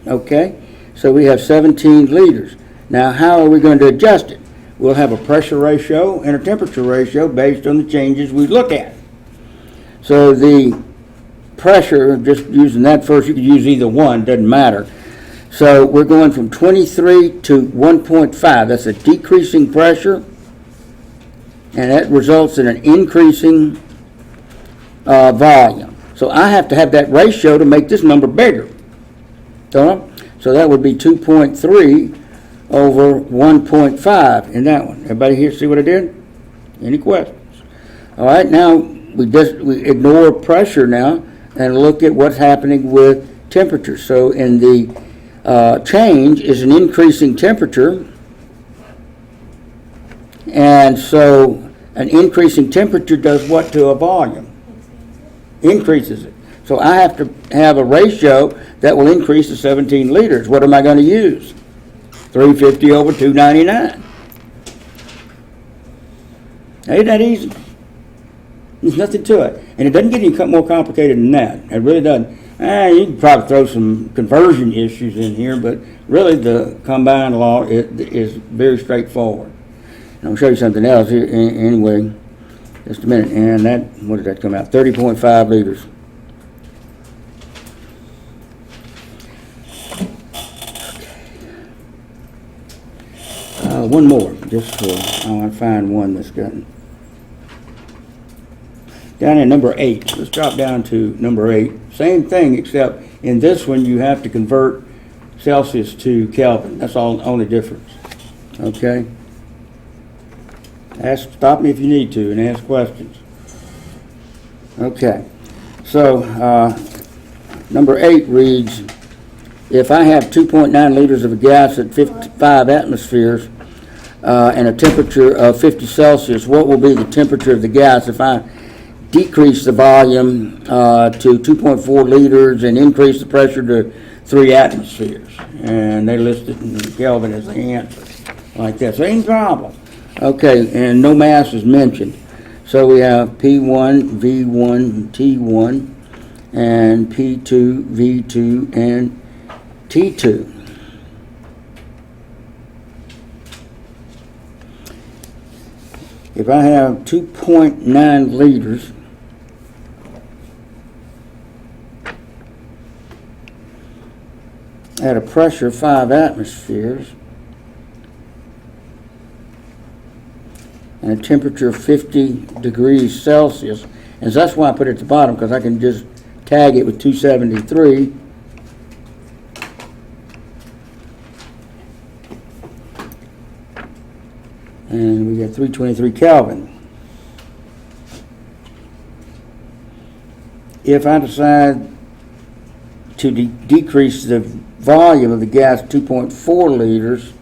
Okay, so we have 17 liters. Now, how are we going to adjust it? We'll have a pressure ratio and a temperature ratio based on the changes we look at. So the pressure, just using that first, you could use either one, doesn't matter. So we're going from 23 to 1.5. That's a decreasing pressure, and that results in an increasing volume. So I have to have that ratio to make this number bigger. Don't I? So that would be 2.3 over 1.5 in that one. Everybody here see what I did? Any questions? All right, now we ignore pressure now and look at what's happening with temperature. So in the change is an increasing temperature, And so an increasing temperature does what to a volume? Increases it. So I have to have a ratio that will increase to 17 liters. What am I going to use? 350 over 299. Ain't that easy? There's nothing to it. And it doesn't get any more complicated than that. It really doesn't. You can probably throw some conversion issues in here, but really the combined law is very straightforward. And I'll show you something else here anyway, just a minute. And that, what did that come out? 30.5 liters. One more, just for, I want to find one that's gotten. Down in number 8, let's drop down to number 8. Same thing, except in this one you have to convert Celsius to Kelvin. That's all, the only difference. Okay? Stop me if you need to and ask questions. Okay. So, number 8 reads, if I have 2.9 liters of a gas at 55 atmospheres and a temperature of 50 Celsius, what will be the temperature of the gas if I decrease the volume to 2.4 liters and increase the pressure to 3 atmospheres? And they listed in Kelvin as the answer, like that. So ain't problem. Okay, and no mass is mentioned. So we have P1, V1, T1, and P2, V2, and T2. If I have 2.9 liters at a pressure of 5 atmospheres and a temperature of 50 degrees Celsius, and that's why I put it at the bottom, because I can just tag it with 273. And we got 323 Kelvin. If I decide to decrease the volume of the gas 2.4 liters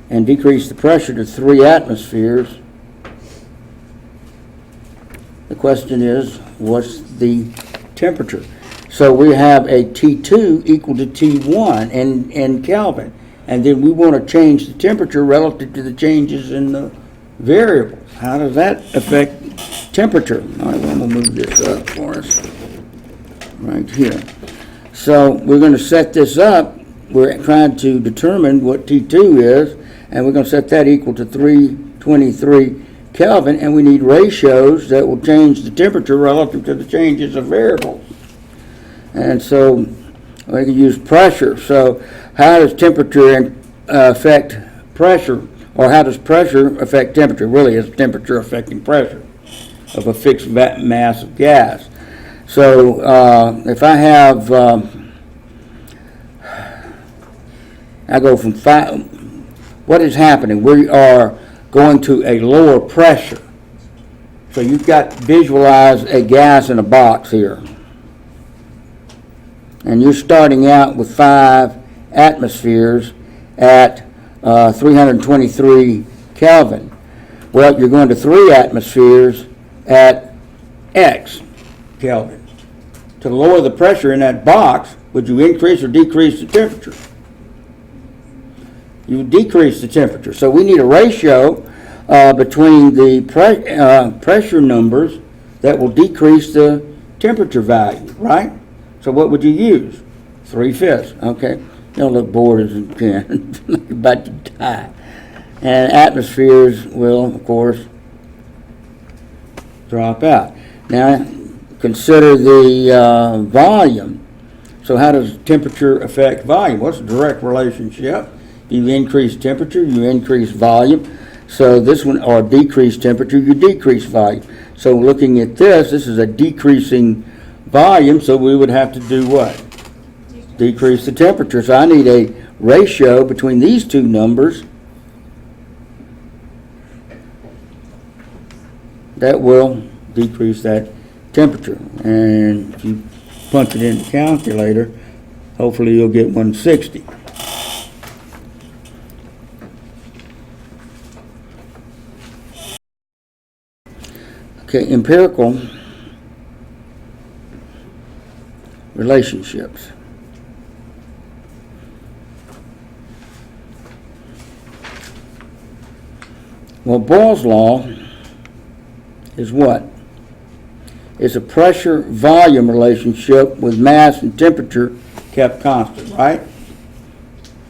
and decrease the pressure to 3 atmospheres, the question is, what's the temperature? So we have a T2 equal to T1 in Kelvin, and then we want to change the temperature relative to the changes in the variables. How does that affect temperature? All right, well, I'm going to move this up for us right here. So we're going to set this up. We're trying to determine what T2 is, and we're going to set that equal to 323 Kelvin, and we need ratios that will change the temperature relative to the changes of variables. And so we can use pressure. So how does temperature affect pressure, or how does pressure affect temperature? Really, it's temperature affecting pressure of a fixed mass of gas. So if I have, I go from 5, what is happening? We are going to a lower pressure. So you've got to visualize a gas in a box here. And you're starting out with 5 atmospheres at 323 Kelvin. Well, you're going to 3 atmospheres at X Kelvin. To lower the pressure in that box, would you increase or decrease the temperature? You would decrease the temperature. So we need a ratio between the pressure numbers that will decrease the temperature value, right? So what would you use? 3/5, okay? Don't look bored as you can. About to die. And atmospheres will, of course, drop out. Now, consider the volume. So how does temperature affect volume? What's the direct relationship? You increase temperature, you increase volume. So this one, or decrease temperature, you decrease volume. So looking at this is a decreasing volume, so we would have to do what? Decrease the temperature. So I need a ratio between these two numbers that will decrease that temperature. And if you punch it in the calculator, hopefully you'll get 160. Okay, empirical relationships. Well, Boyle's law is what? It's a pressure-volume relationship with mass and temperature kept constant, right?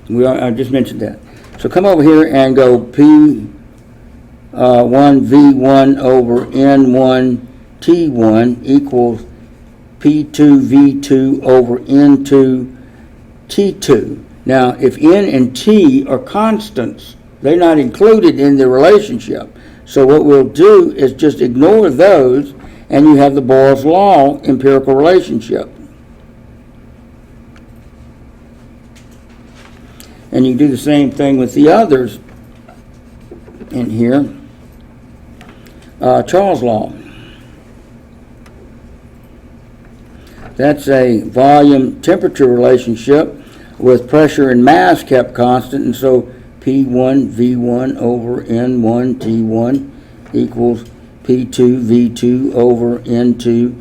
I just mentioned that. So come over here and go P1 V1 over N1 T1 equals P2 V2 over N2 T2. Now, if N and T are constants, they're not included in the relationship. So what we'll do is just ignore those, and you have the Boyle's law empirical relationship. And you do the same thing with the others in here. Charles' law. That's a volume temperature relationship with pressure and mass kept constant, and so P1 V1 over N1 T1 equals P2 V2 over N2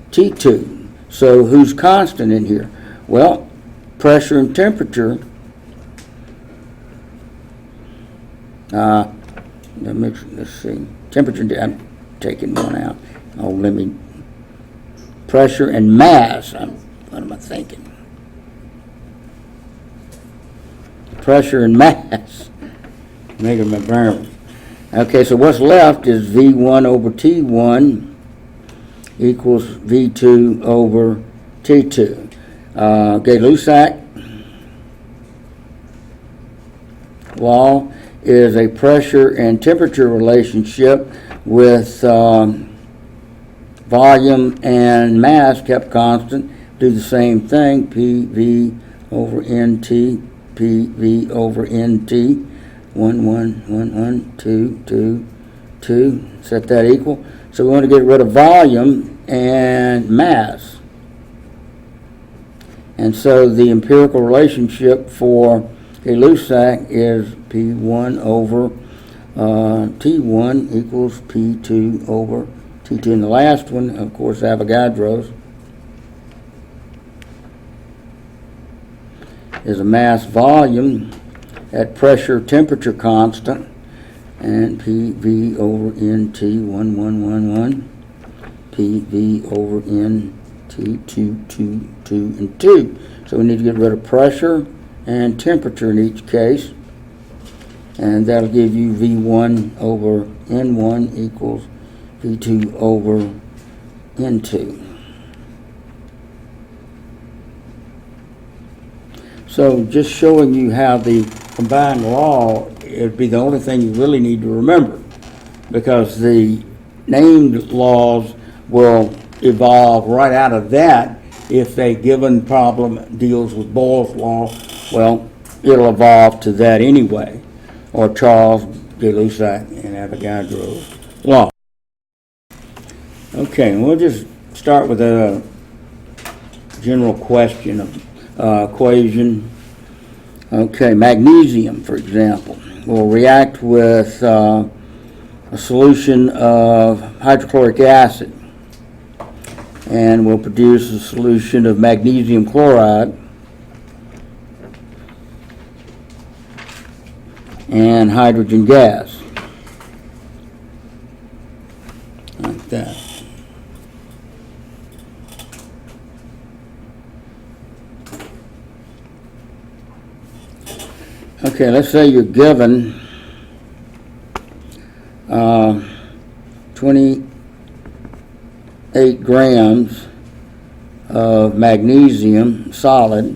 T2. So who's constant in here? Well, pressure and temperature. Let's see. Temperature, I'm taking one out. Oh, let me. Pressure and mass. What am I thinking? Pressure and mass. Making my brain. Okay, so what's left is V1 over T1 equals V2 over T2. Gay-Lussac law is a pressure and temperature relationship with volume and mass kept constant. Do the same thing, PV over NT, PV over NT, 1, 1, 1, 1, 2, 2, 2, set that equal. So we want to get rid of volume and mass. And so the empirical relationship for Gay-Lussac is P1 over T1 equals P2 over T2. And the last one, of course, Avogadro's, is a mass volume at pressure temperature constant, and PV over NT 1, 1, 1, 1, PV over NT 2, 2, 2, and 2. So we need to get rid of pressure and temperature in each case, and that'll give you V1 over N1 equals V2 over N2. So just showing you how the combined law would be the only thing you really need to remember, because the named laws will evolve right out of that. If a given problem deals with Boyle's law, well, it'll evolve to that anyway, or Charles, Gay-Lussac, and Avogadro's law. Okay, we'll just start with a general question of equation. Okay, magnesium, for example, will react with a solution of hydrochloric acid and will produce a solution of magnesium chloride and hydrogen gas, like that. Okay, let's say you're given 28 grams of magnesium solid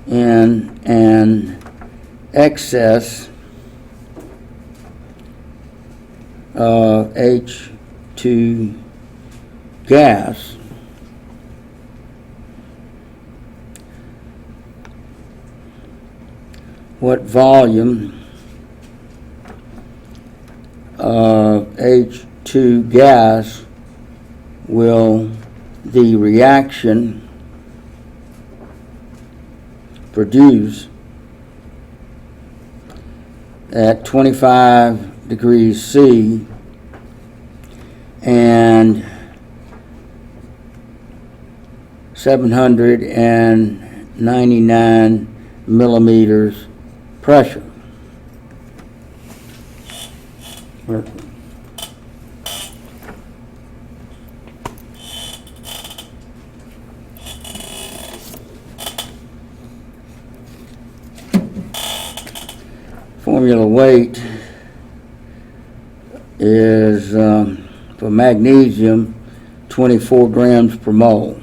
in an excess of H2 gas. What volume of H2 gas will the reaction produce at 25 degrees C and 799 millimeters pressure. Formula weight is for magnesium 24 grams per mole.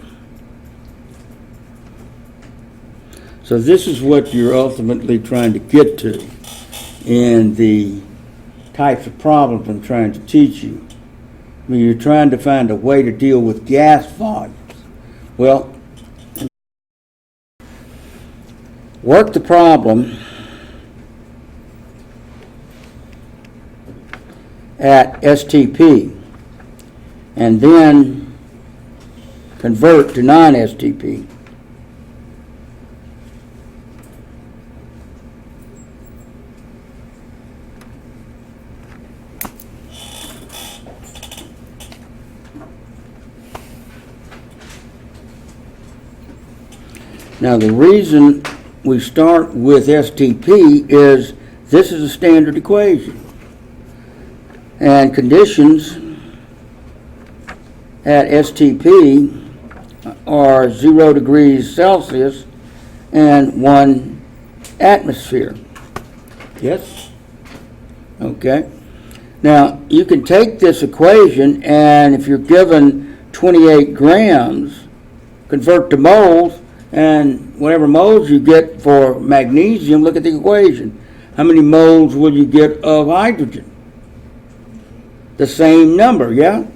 So this is what you're ultimately trying to get to in the types of problems I'm trying to teach you. I mean, you're trying to find a way to deal with gas volumes. Well, work the problem at STP and then convert to non-STP. Now the reason we start with STP is this is a standard equation. And conditions at STP are 0 degrees Celsius and 1 atmosphere. Yes? Okay. Now, you can take this equation and if you're given 28 grams, convert to moles, and whatever moles you get for magnesium, look at the equation. How many moles will you get of hydrogen? The same number, yeah?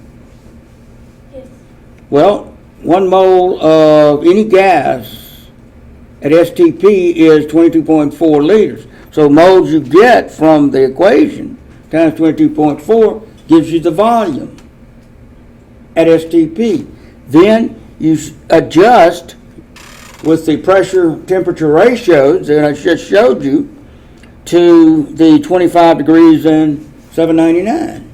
Yes. Well, 1 mole of any gas at STP is 22.4 liters. So moles you get from the equation times 22.4 gives you the volume at STP. Then you adjust with the pressure temperature ratios that I just showed you to the 25 degrees and 799.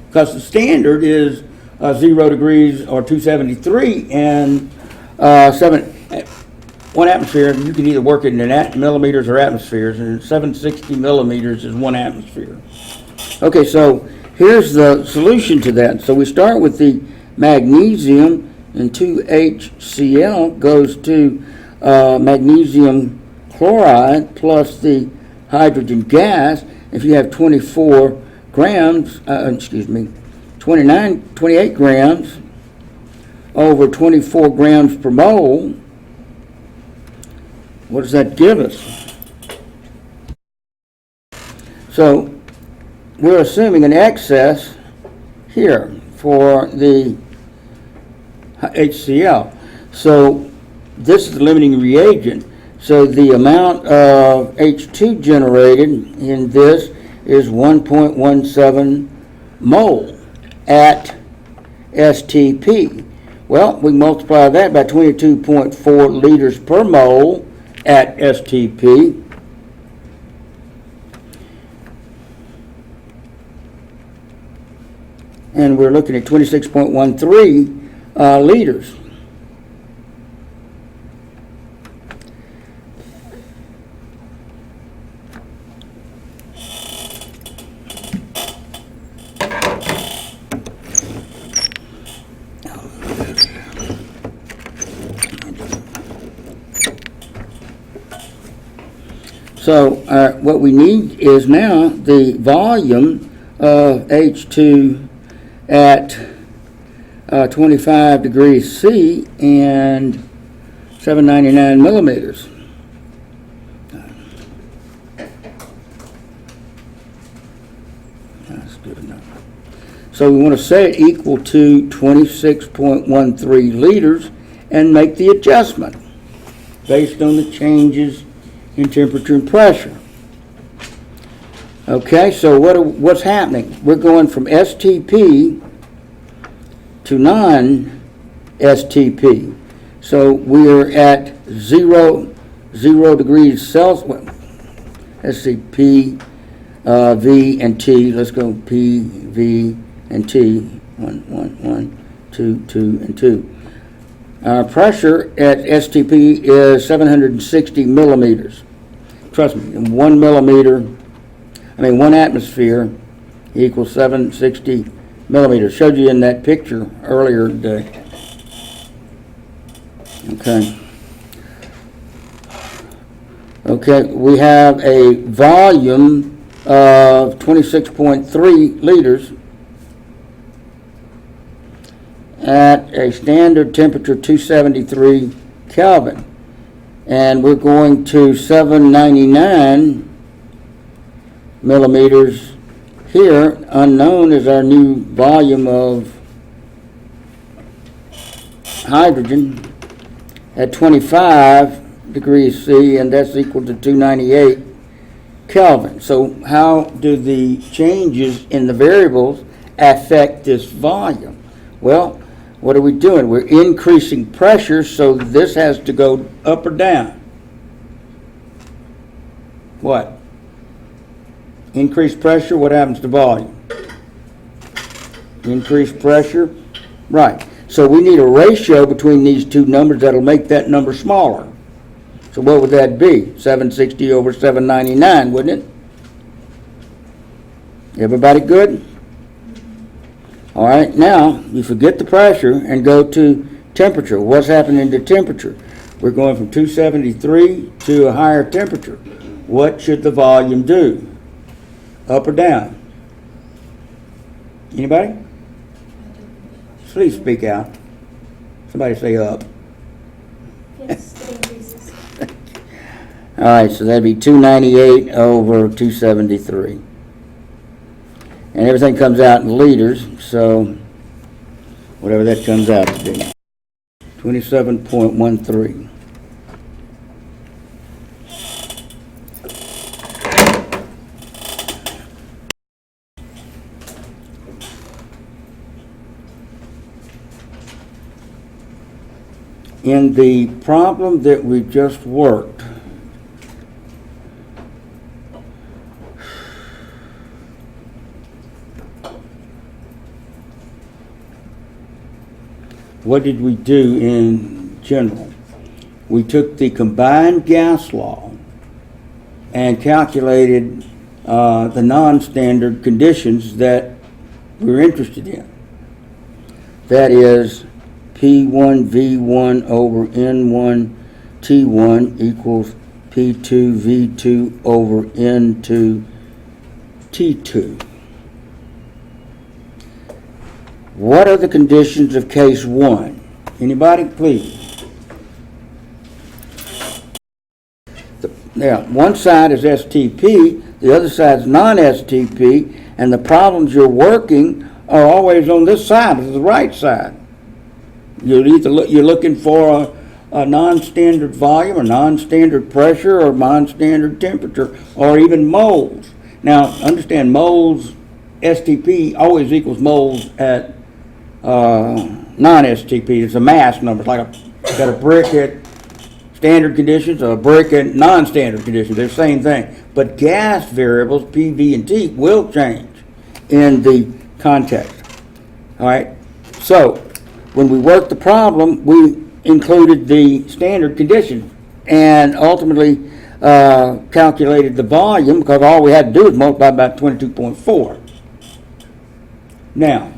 Because the standard is 0 degrees or 273 and 1 atmosphere. You can either work it in millimeters or atmospheres, and 760 millimeters is 1 atmosphere. Okay, so here's the solution to that. So we start with the magnesium, and 2HCl goes to magnesium chloride plus the hydrogen gas. If you have 28 grams over 24 grams per mole, what does that give us? So we're assuming an excess here for the HCl. So this is the limiting reagent. So the amount of H2 generated in this is 1.17 mole at STP. Well, we multiply that by 22.4 liters per mole at STP. And we're looking at 26.13 liters. So what we need is now the volume of H2 at 25 degrees C and 799 millimeters. That's good enough. So we want to set it equal to 26.13 liters and make the adjustment based on the changes in temperature and pressure. Okay, so what's happening? We're going from STP to non-STP. So we're at 0 degrees Celsius. Let's see, P, V, and T. Let's go P, V, and T. 1, 2, 2, and 2. Pressure at STP is 760 millimeters. Trust me, 1 atmosphere equals 760 millimeters. Showed you in that picture earlier today. Okay. Okay, we have a volume of 26.3 liters at a standard temperature 273 Kelvin. And we're going to 799 millimeters here. Unknown is our new volume of hydrogen at 25 degrees C, and that's equal to 298 Kelvin. So how do the changes in the variables affect this volume? Well, what are we doing? We're increasing pressure, so this has to go up or down. What? Increased pressure, what happens to volume? Increased pressure, right. So we need a ratio between these two numbers that'll make that number smaller. So what would that be? 760 over 799, wouldn't it? Everybody good? All right, now you forget the pressure and go to temperature. What's happening to temperature? We're going from 273 to a higher temperature. What should the volume do? Up or down? Anybody? Please speak out. Somebody say up. Yes, it increases. All right, so that'd be 298 over 273. And everything comes out in liters, so whatever that comes out to be. 27.13. In the problem that we just worked, what did we do in general? We took the combined gas law and calculated the non-standard conditions that we're interested in. That is P1V1 over N1T1 equals P2V2 over N2T2. What are the conditions of case 1? Anybody, please? Now, one side is STP, the other side is non-STP, and the problems you're working are always on this side, the right side. You're looking for a non-standard volume or non-standard pressure or non-standard temperature or even moles. Now, understand moles, STP always equals moles at non-STP. It's a mass number. It's like got a brick at standard conditions or a brick at non-standard conditions. They're the same thing. But gas variables, P, V, and T, will change in the context. All right? So, when we worked the problem, we included the standard conditions and ultimately calculated the volume because all we had to do was multiply by 22.4. Now,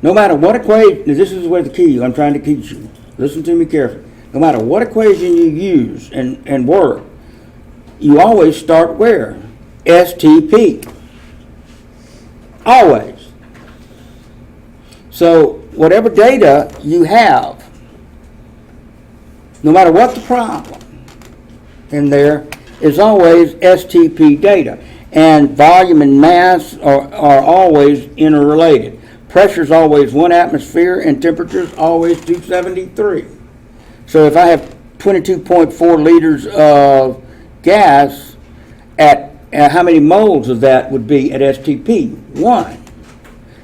no matter what equation, this is where the key, I'm trying to teach you. Listen to me carefully. No matter what equation you use and work, you always start where? STP. Always. So, whatever data you have, no matter what the problem in there, is always STP data. And volume and mass are always interrelated. Pressure is always 1 atmosphere and temperature is always 273. So if I have 22.4 liters of gas, at how many moles of that would be at STP? 1.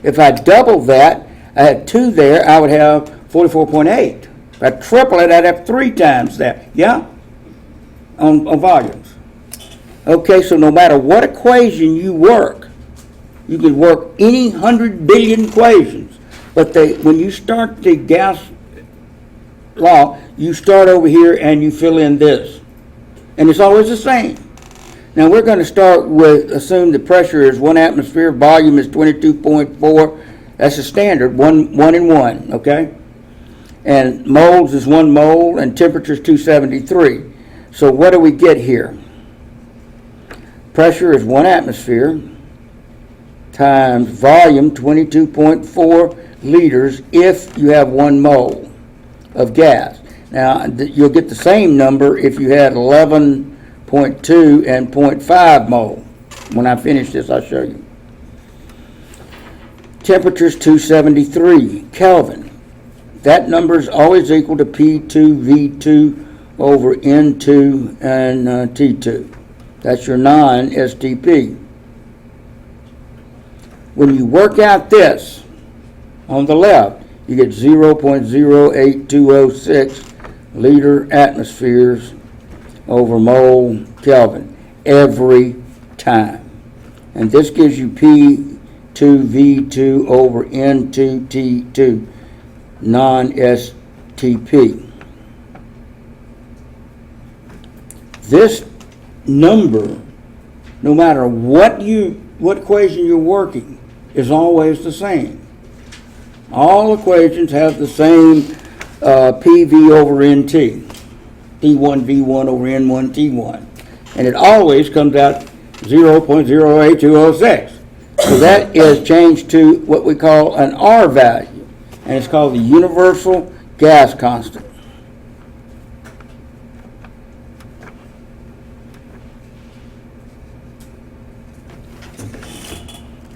If I double that, I had 2 there, I would have 44.8. If I triple it, I'd have 3 times that. Yeah? On volumes. Okay, so no matter what equation you work, You can work any 100 billion equations, but when you start the gas law, you start over here and you fill in this. And it's always the same. Now we're going to start with, assume the pressure is 1 atmosphere, volume is 22.4. That's the standard, one and one, okay? And moles is 1 mole, and temperature is 273. So what do we get here? Pressure is 1 atmosphere times volume 22.4 liters if you have 1 mole of gas. Now you'll get the same number if you had 11.2 and 0.5 mole. When I finish this, I'll show you. Temperature is 273 Kelvin. That number is always equal to P2 V2 over N2 and T2. That's your non-STP. When you work out this on the left, you get 0.08206 liter atmospheres over mole Kelvin every time. And this gives you P2V2 over N2T2 non-STP. This number, no matter what equation you're working, is always the same. All equations have the same PV over NT, T1V1 over N1T1, and it always comes out 0.08206. So that is changed to what we call an R value, and it's called the universal gas constant.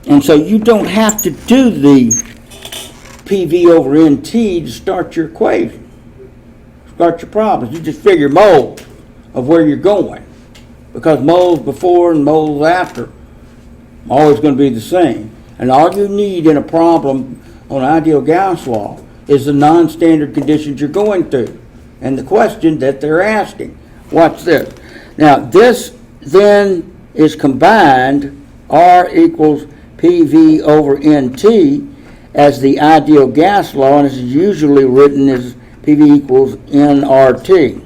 And so you don't have to do the PV over NT to start your equation, start your problems. You just figure moles of where you're going, because moles before and moles after are always going to be the same. And all you need in a problem on ideal gas law is the non-standard conditions you're going through and the question that they're asking. Watch this. Now this then is combined, R equals PV over NT, as the ideal gas law, and it's usually written as PV equals nRT.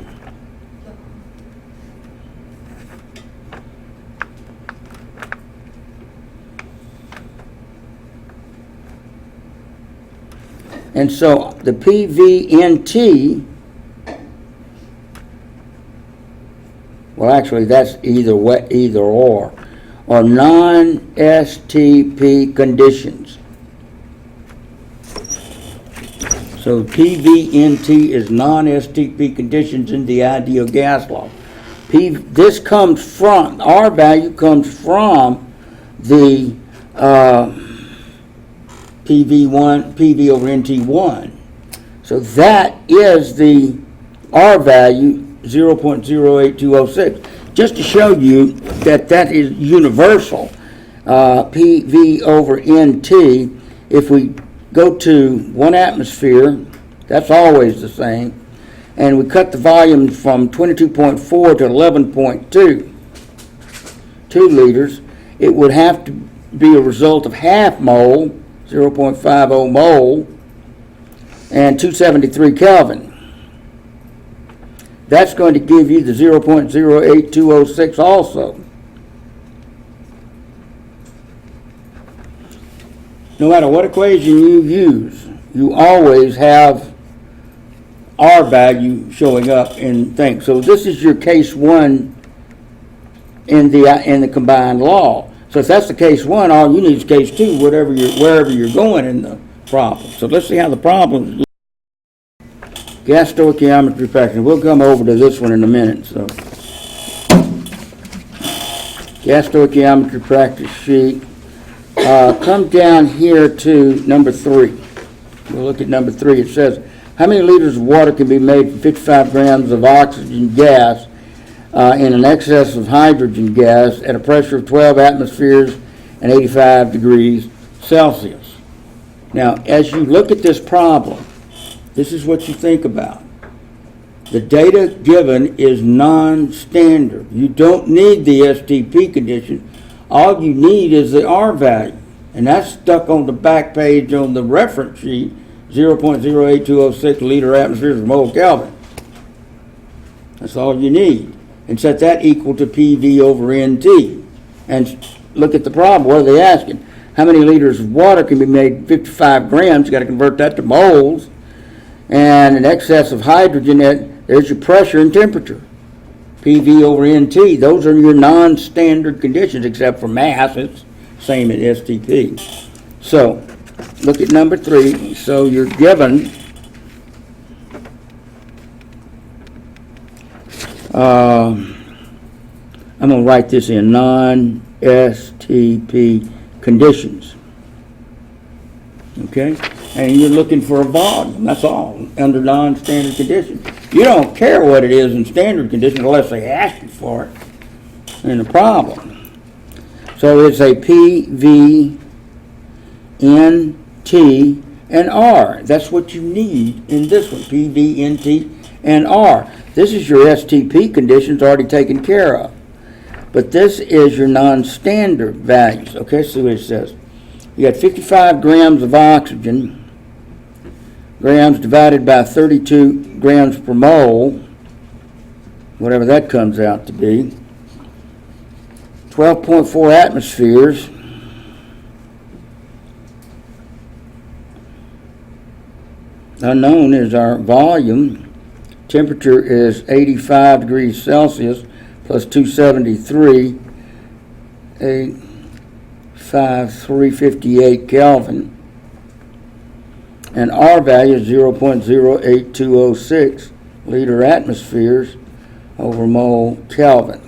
And so the PVNT, well actually that's either or non-STP conditions. So PVNT is non-STP conditions in the ideal gas law. This comes from, R value comes from the PV over NT1. So that is the R value, 0.08206. Just to show you that that is universal, PV over NT, if we go to 1 atmosphere, that's always the same, and we cut the volume from 22.4 to 11.2 liters, it would have to be a result of half mole, 0.50 mole, and 273 Kelvin. That's going to give you the 0.08206 also. No matter what equation you use, you always have R value showing up in things. So this is your case 1 in the combined law. So if that's the case 1, all you need is case 2, wherever you're going in the problem. So let's see how the problem. Gas stoichiometry practice. We'll come over to this one in a minute. So, gas stoichiometry practice sheet. Come down here to number 3. We'll look at number 3. It says, how many liters of water can be made from 55 grams of oxygen gas in an excess of hydrogen gas at a pressure of 12 atmospheres and 85 degrees Celsius? Now, as you look at this problem, this is what you think about. The data given is non-standard. You don't need the STP condition. All you need is the R value. And that's stuck on the back page on the reference sheet, 0.08206 liter atmospheres per mole Kelvin. That's all you need. And set that equal to PV over NT. And look at the problem. What are they asking? How many liters of water can be made? 55 grams. You got to convert that to moles. And in excess of hydrogen, there's your pressure and temperature. PV over NT. Those are your non-standard conditions, except for mass. It's same at STP. So, look at number 3. So you're given I'm going to write this in non-STP conditions. Okay? And you're looking for a volume. That's all, under non-standard conditions. You don't care what it is in standard conditions unless they ask you for it. And the problem. So it's a P, V, N, T, and R. That's what you need in this one, P, V, N, T, and R. This is your STP conditions already taken care of. But this is your non-standard values. Okay, see what it says. You got 55 grams of oxygen, grams divided by 32 grams per mole, whatever that comes out to be. 12.4 atmospheres. Unknown is our volume. Temperature is 85 degrees Celsius plus 273, 358 Kelvin. And R value is 0.08206 liter atmospheres over mole Kelvin.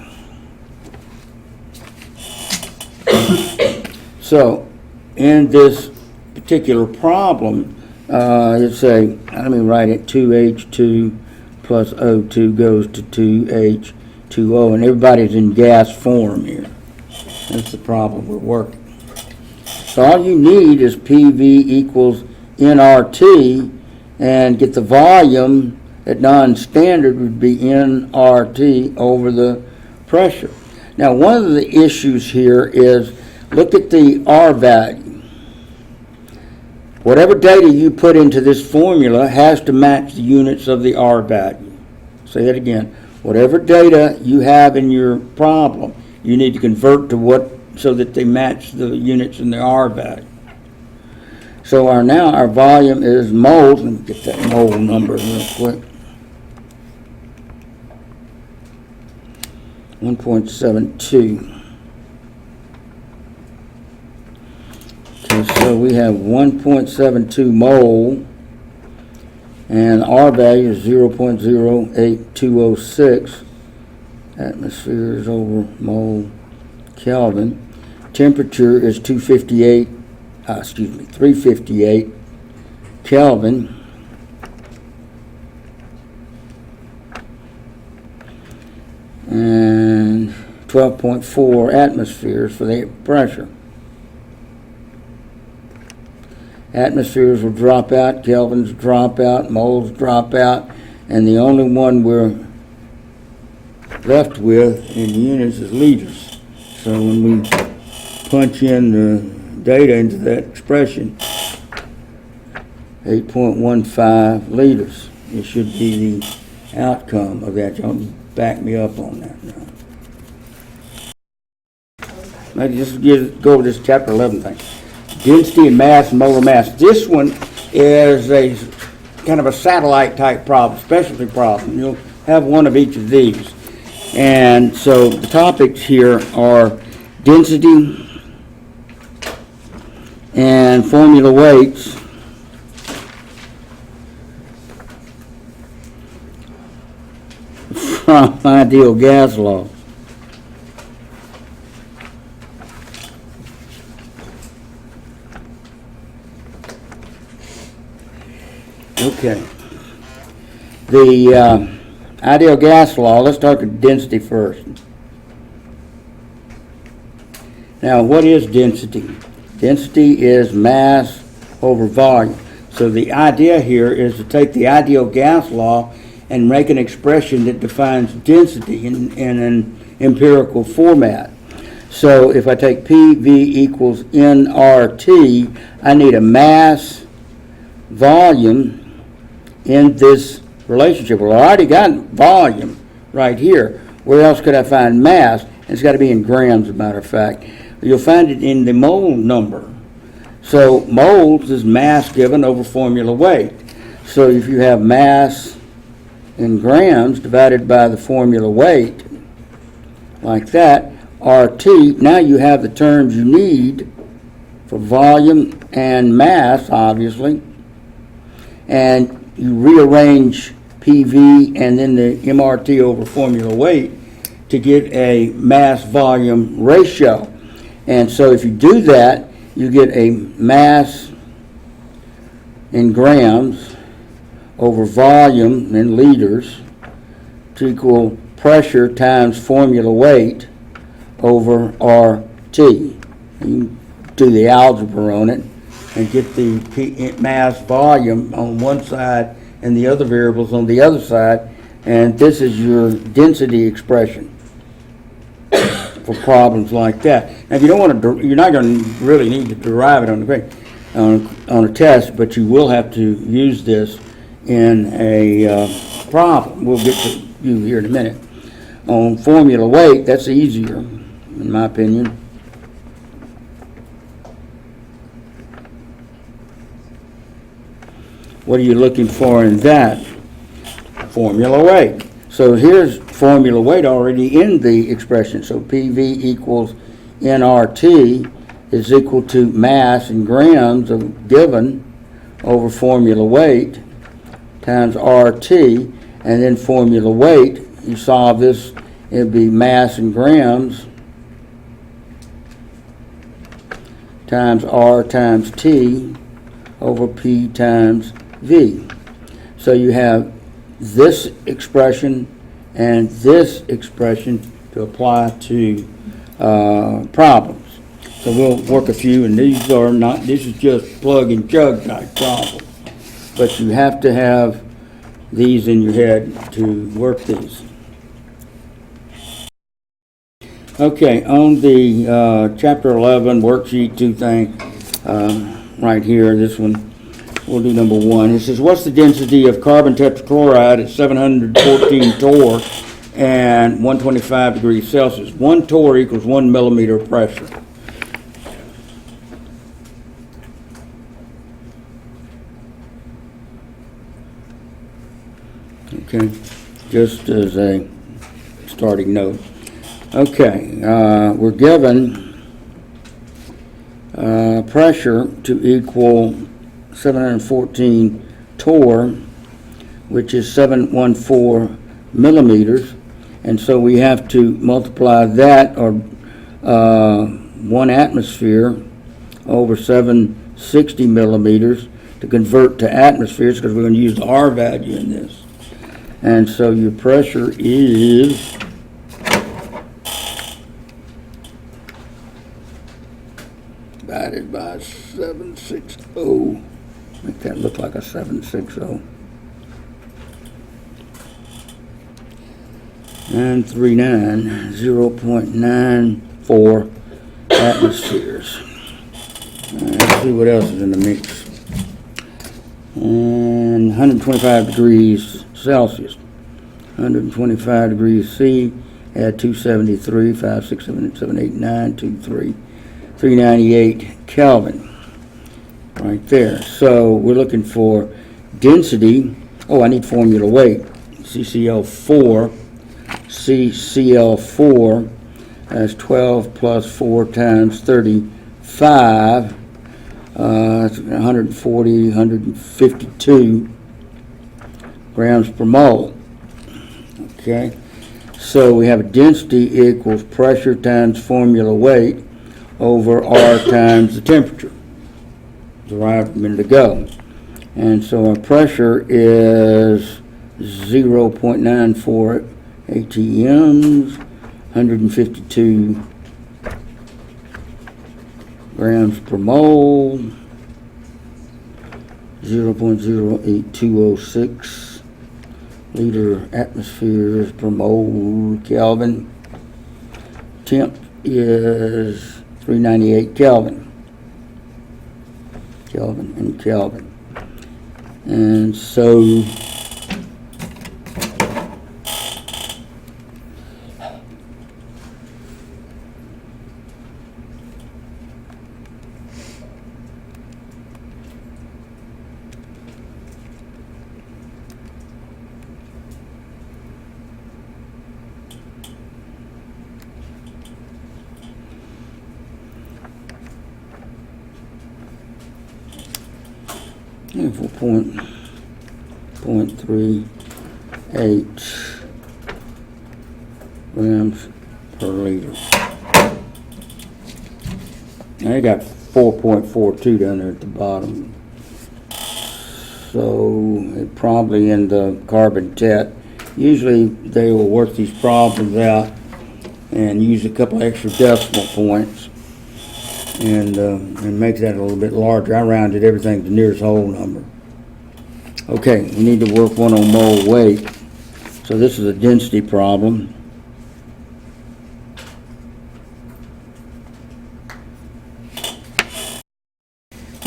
So, in this particular problem, it's a, let me write it, 2H2 plus O2 goes to 2H2O, and everybody's in gas form here. That's the problem we're working. So all you need is PV equals nRT, and get the volume at non-standard would be nRT over the pressure. Now, one of the issues here is, look at the R value. Whatever data you put into this formula has to match the units of the R value. Say that again. Whatever data you have in your problem, you need to convert to what, so that they match the units in the R value. So our volume is moles. Let me get that mole number real quick. 1.72. So we have 1.72 mole, and R value is 0.08206 atmospheres over mole Kelvin. Temperature is 358 Kelvin. And 12.4 atmospheres for the pressure. Atmospheres will drop out, kelvins drop out, moles drop out, and the only one we're left with in units is liters. So when we punch in the data into that expression, 8.15 liters, it should be the outcome of that. Y'all back me up on that now. Maybe just go over this chapter 11 thing. Density and mass and molar mass. This one is a kind of a satellite type problem, specialty problem. You'll have one of each of these. And so the topics here are density and formula weights, from ideal gas law. Okay. The ideal gas law, let's talk about density first. Now, what is density? Density is mass over volume. So the idea here is to take the ideal gas law and make an expression that defines density in an empirical format. So if I take PV equals nRT, I need a mass volume in this relationship. Well, I already got volume right here. Where else could I find mass? It's got to be in grams, as a matter of fact. You'll find it in the mole number. So moles is mass given over formula weight. So if you have mass in grams divided by the formula weight, like that, RT, now you have the terms you need for volume and mass, obviously. And you rearrange PV and then the MRT over formula weight to get a mass volume ratio. And so if you do that, you get a mass in grams over volume in liters to equal pressure times formula weight over RT. You do the algebra on it and get the mass volume on one side and the other variables on the other side, and this is your density expression for problems like that. Now, if you don't want to, you're not going to really need to derive it on a test, but you will have to use this in a problem. We'll get to you here in a minute. On formula weight, that's easier, in my opinion. What are you looking for in that? Formula weight. So here's formula weight already in the expression. So PV equals nRT is equal to mass in grams of given over formula weight times RT, and then formula weight, you solve this, it'd be mass in grams times R times T over P times V. So you have this expression and this expression to apply to problems. So we'll work a few, and these are not, this is just plug and chug type problems. But you have to have these in your head to work these. Okay, on the chapter 11 worksheet 2 thing, right here, this one, we'll do number 1. It says, what's the density of carbon tetrachloride at 714 torr and 125 degrees Celsius? 1 torr equals 1 millimeter of pressure. Okay, just as a starting note. Okay, we're given pressure to equal 714 torr, which is 714 millimeters, and so we have to multiply that, or 1 atmosphere over 760 millimeters to convert to atmospheres, because we're going to use the R value in this. And so your pressure is divided by 760. Make that look like a 760. And 39, 0.94 atmospheres. Let's see what else is in the mix. And 125 degrees Celsius. 125 degrees C, add 273, 5, 6, 7, 7, 8, 9, 2, 3, 398 Kelvin. Right there. So we're looking for density. Oh, I need formula weight. CCl4. CCl4 as 12 plus 4 times 35. That's 140, 152 grams per mole. Okay. So we have a density equals pressure times formula weight over R times the temperature. Derived a minute ago. And so our pressure is 0.94 ATMs, 152 grams per mole, 0.08206 liter atmospheres per mole Kelvin. Temp is 398 Kelvin. Kelvin and Kelvin. And so for 0.38 grams per liter. I got 4.42 down there at the bottom. So it probably in the carbon tet. Usually they will work these problems out and use a couple extra decimal points and make that a little bit larger. I rounded everything to the nearest whole number. Okay, we need to work one on mole weight. So this is a density problem.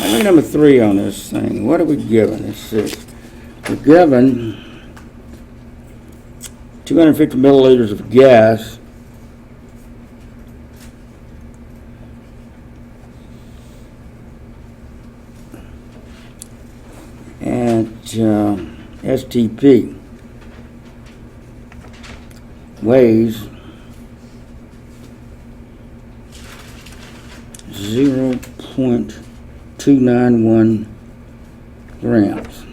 Look at number 3 on this thing. What are we given? Let's see. We're given 250 milliliters of gas at STP weighs 0.291 grams.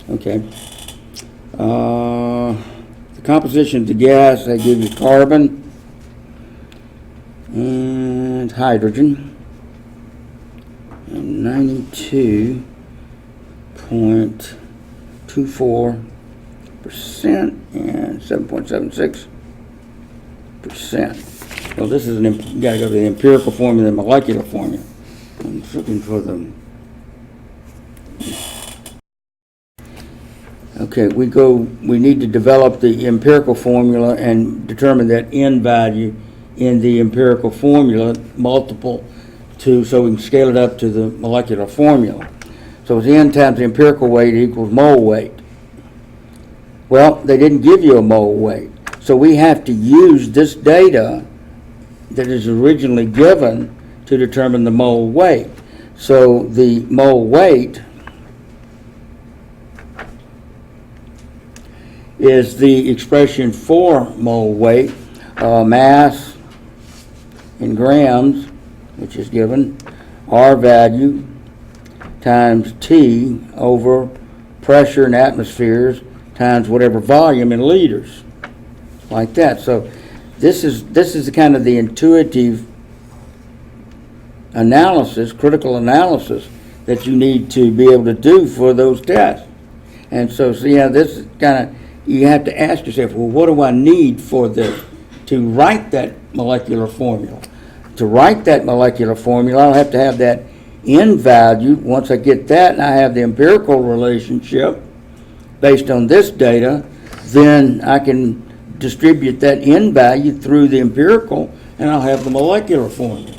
Okay. The composition of the gas, they give you carbon and hydrogen, and 92.24% and 7.76%. Well, this is you got to go to the empirical formula and molecular formula. I'm looking for them. Okay, we need to develop the empirical formula and determine that N value in the empirical formula multiple to, so we can scale it up to the molecular formula. So it's N times the empirical weight equals mole weight. Well, they didn't give you a mole weight. So we have to use this data that is originally given to determine the mole weight. So the mole weight is the expression for mole weight, mass in grams, which is given, R value times T over pressure in atmospheres times whatever volume in liters, like that. So this is the kind of the intuitive analysis, critical analysis that you need to be able to do for those tests. And so yeah, this is kind of, you have to ask yourself, well, what do I need for this to write that molecular formula? To write that molecular formula, I'll have to have that N value. Once I get that and I have the empirical relationship based on this data, then I can distribute that N value through the empirical and I'll have the molecular formula.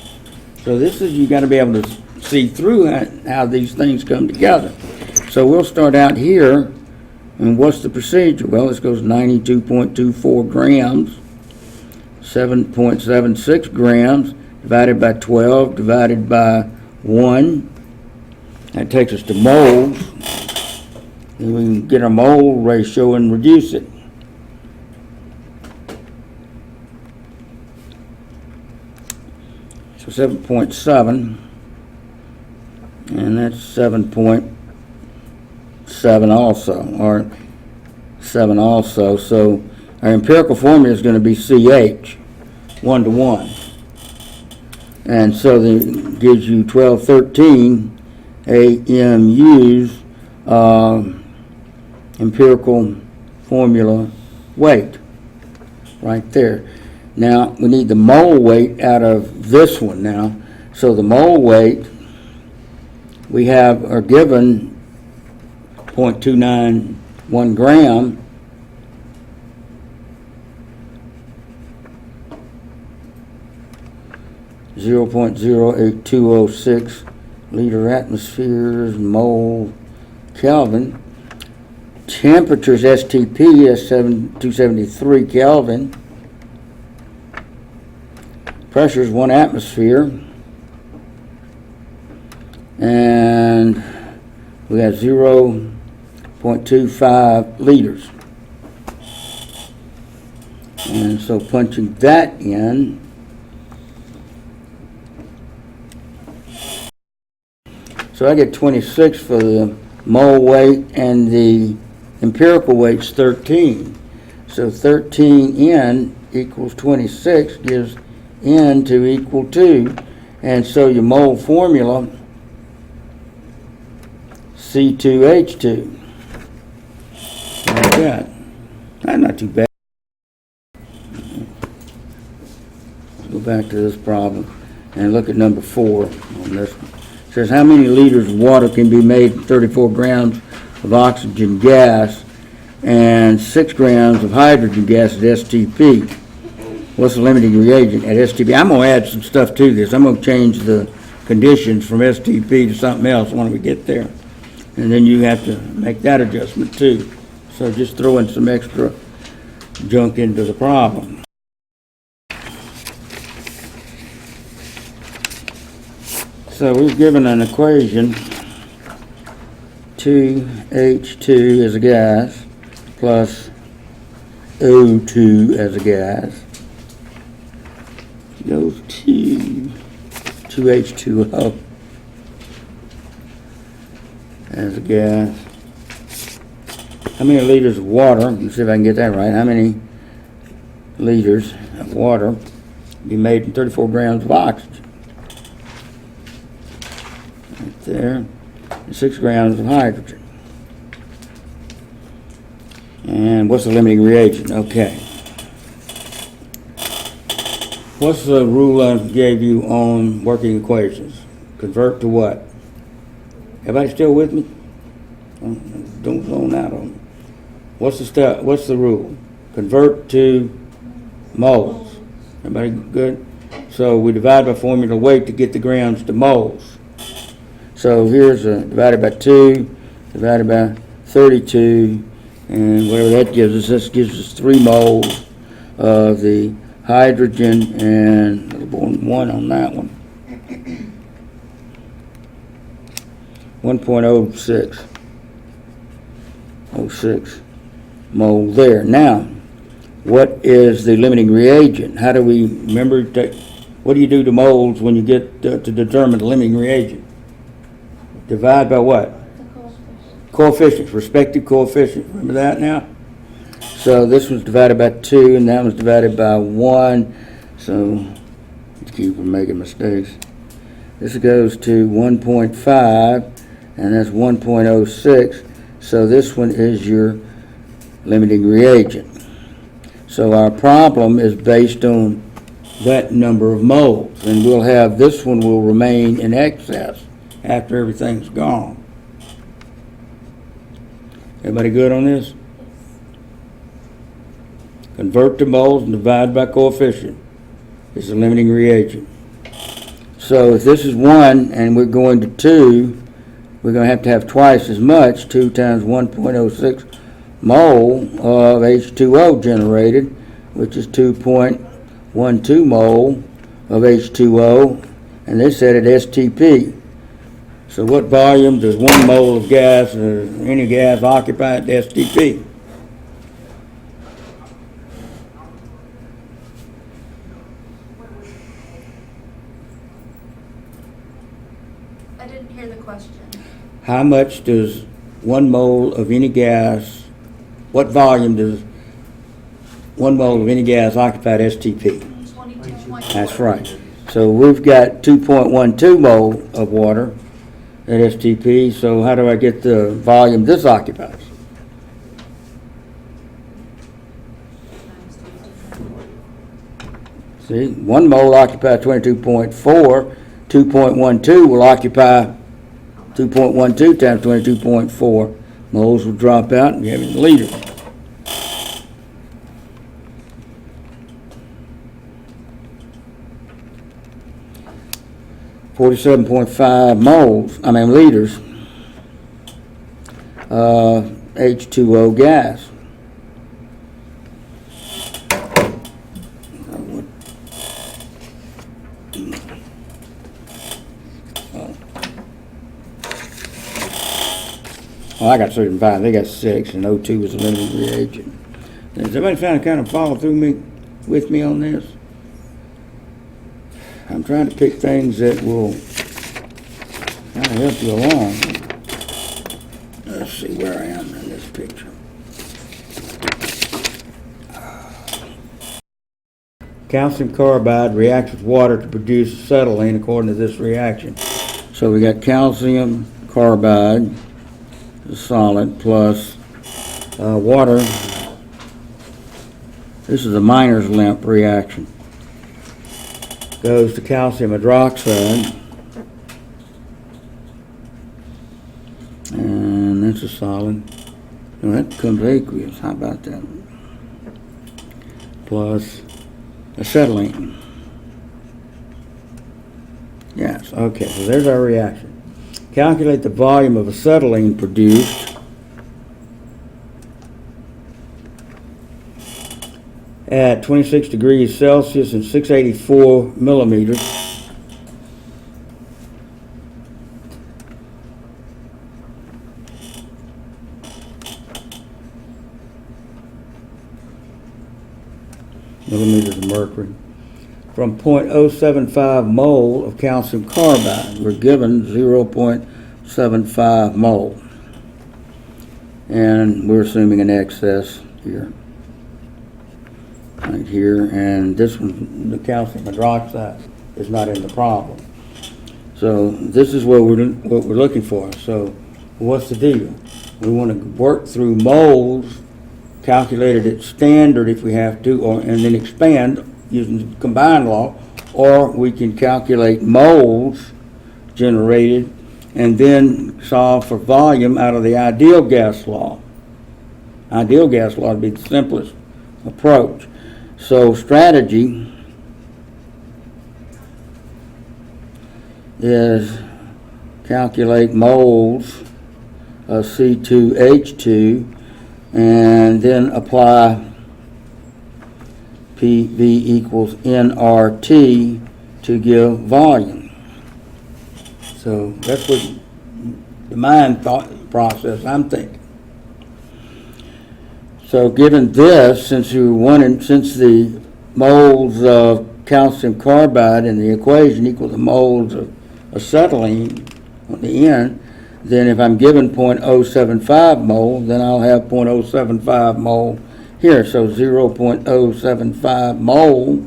So this is, you got to be able to see through how these things come together. So we'll start out here. And what's the procedure? Well, this goes 92.24 grams, 7.76 grams, divided by 12, divided by 1. That takes us to moles. And we can get a mole ratio and reduce it. So 7.7, and that's 7.7 also, or 7 also. So our empirical formula is going to be CH, 1 to 1. And so that gives you 1213 AMU's empirical formula weight right there. Now we need the mole weight out of this one now. So the mole weight we are given 0.291 gram. (0.08206 liter atmospheres, mole, Kelvin). Temperatures STP is 273 Kelvin. Pressure is 1 atmosphere. And we got 0.25 liters. And so punching that in, so I get 26 for the mole weight, and the empirical weight's 13. So 13 N equals 26, gives N to equal 2. And so your mole formula, C2H2. Like that. That's not too bad. Let's go back to this problem and look at number 4 on this one. It says how many liters of water can be made from 34 grams of oxygen gas and 6 grams of hydrogen gas at STP. What's the limiting reagent at STP? I'm going to add some stuff to this. I'm going to change the conditions from STP to something else when we get there. And then you have to make that adjustment too. So just throw in some extra junk into the problem. So we've given an equation, 2H2 as a gas plus O2 as a gas goes to 2H2O as a gas. How many liters of water, let's see if I can get that right, how many liters of water be made from 34 grams of oxygen? Right there, and 6 grams of hydrogen. And what's the limiting reagent? Okay. What's the rule I gave you on working equations? Convert to what? Everybody still with me? Don't zone out on me. What's the step? What's the rule? Convert to moles. Everybody good? So we divide by formula weight to get the grams to moles. So here's divided by 2, divided by 32, and whatever that gives us, this gives us 3 moles of the hydrogen, and 1 on that one. 1.06 mole there. Now, what is the limiting reagent? How do we remember? What do you do to moles when you get to determine the limiting reagent? Divide by what? The coefficient. Coefficients, respective coefficients. Remember that now? So this was divided by 2, and that was divided by 1. So let's keep from making mistakes. This goes to 1.5, and that's 1.06. So this one is your limiting reagent. So our problem is based on that number of moles, and we'll have this one will remain in excess after everything's gone. Everybody good on this? Convert to moles and divide by coefficient is the limiting reagent. So if this is 1 and we're going to 2, we're going to have twice as much, 2 times 1.06 mole of H2O generated, which is 2.12 mole of H2O, and they said at STP. So what volume does 1 mole of gas or any gas occupy at STP? I didn't hear the question. How much does 1 mole of any gas, what volume does 1 mole of any gas occupy at STP? 22.4. That's right. So we've got 2.12 mole of water at STP, so how do I get the volume this occupies? See, 1 mole occupies 22.4, 2.12 will occupy 2.12 times 22.4 moles will drop out, and you have it in liters. liters, H2O gas. Well, I got 35, they got 6, and O2 is a limited reagent. Has everybody trying to kind of follow with me on this? I'm trying to pick things that will kind of help you along. Let's see where I am in this picture. Calcium carbide reacts with water to produce acetylene according to this reaction. So we got calcium carbide, the solid, plus water. This is a miner's lamp reaction. Goes to calcium hydroxide, and that's a solid. Well, that becomes aqueous. How about that? Plus acetylene. Yes, okay, so there's our reaction. Calculate the volume of acetylene produced at 26 degrees Celsius and 684 millimeters. Millimeters of mercury. From 0.075 mole of calcium carbide. We're given 0.75 mole. And we're assuming an excess here. Right here, and this one, the calcium hydroxide, is not in the problem. So this is what we're looking for. So what's the deal? We want to work through moles, calculated at standard if we have to, and then expand using combined law, or we can calculate moles generated and then solve for volume out of the ideal gas law. Ideal gas law would be the simplest approach. So strategy is calculate moles of C2H2 and then apply PV equals nRT to give volume. So that's what the mind thought process I'm thinking. So given this, since the moles of calcium carbide in the equation equal the moles of acetylene on the end, then if I'm given 0.075 mole, then I'll have 0.075 mole here. So 0.075 mole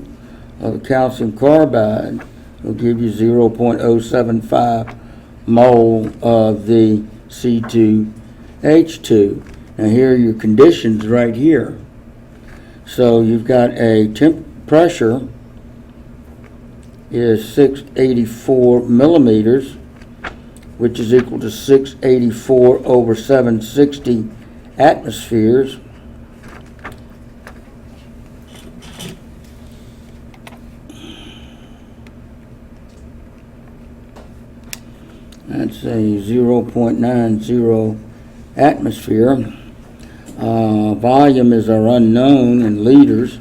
of calcium carbide will give you 0.075 mole of the C2H2. Now here are your conditions right here. So you've got a pressure is 684 millimeters, which is equal to 684 over 760 atmospheres. That's a 0.90 atmosphere. Volume is our unknown in liters.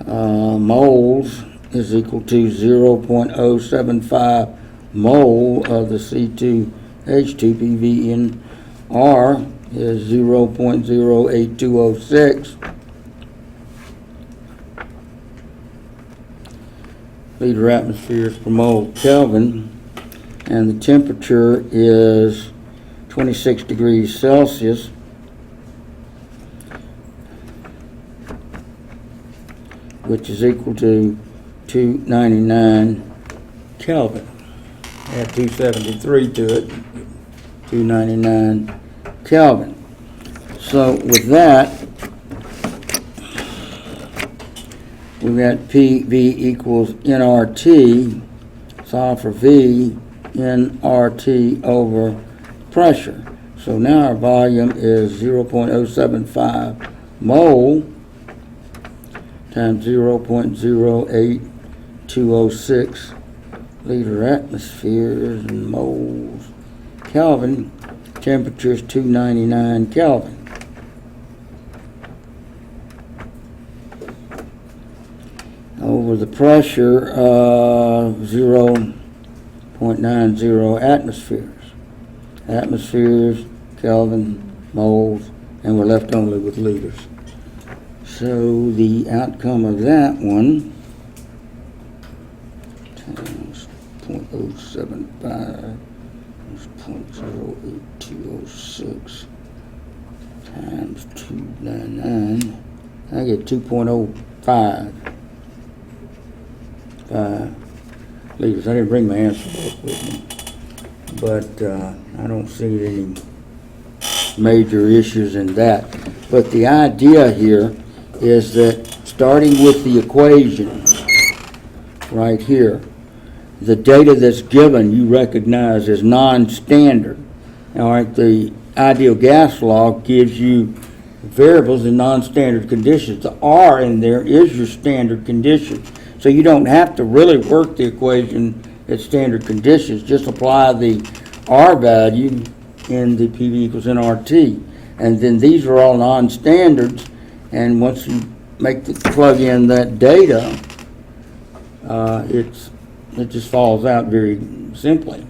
Moles is equal to 0.075 mole of the C2H2. PVNR is 0.08206. Liter atmospheres per mole Kelvin. And the temperature is 26 degrees Celsius. Which is equal to 299 Kelvin. Add 273 to it, 299 Kelvin. So with that, we've got PV equals nRT, solve for V, nRT over pressure. So now our volume is 0.075 mole times 0.08206 liter atmospheres and moles Kelvin. Temperature is 299 Kelvin. Over the pressure of 0.90 atmospheres. Atmospheres, Kelvin, moles, and we're left only with liters. So the outcome of that one times 0.075 is 0.08206 times 299. I get 2.05 liters. I didn't bring my answer book with me, but I don't see any major issues in that. But the idea here is that starting with the equation right here, the data that's given you recognize as non-standard. All right, the ideal gas law gives you variables in non-standard conditions. The R in there is your standard condition. So you don't have to really work the equation at standard conditions. Just apply the R value in the PV equals nRT. And then these are all non-standards. And once you plug in that data, it just falls out very simply.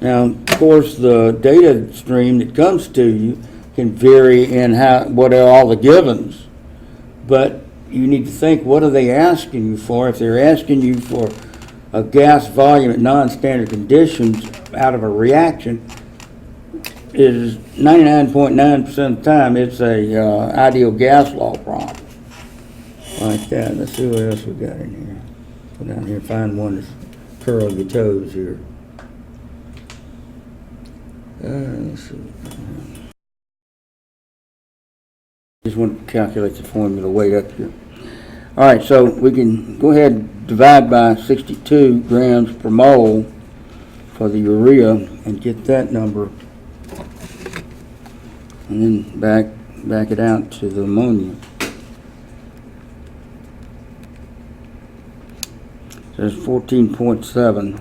Now, of course, the data stream that comes to you can vary in what are all the givens, but you need to think, what are they asking you for? If they're asking you for a gas volume at non-standard conditions out of a reaction, is 99.9% of the time it's a ideal gas law problem. Like that. Let's see what else we got in here. Go down here and find one that's curl your toes here. Let's see. Just want to calculate the formula way up here. All right, so we can go ahead and divide by 62 grams per mole for the urea and get that number, and then back it out to the ammonia. So it's 14.7.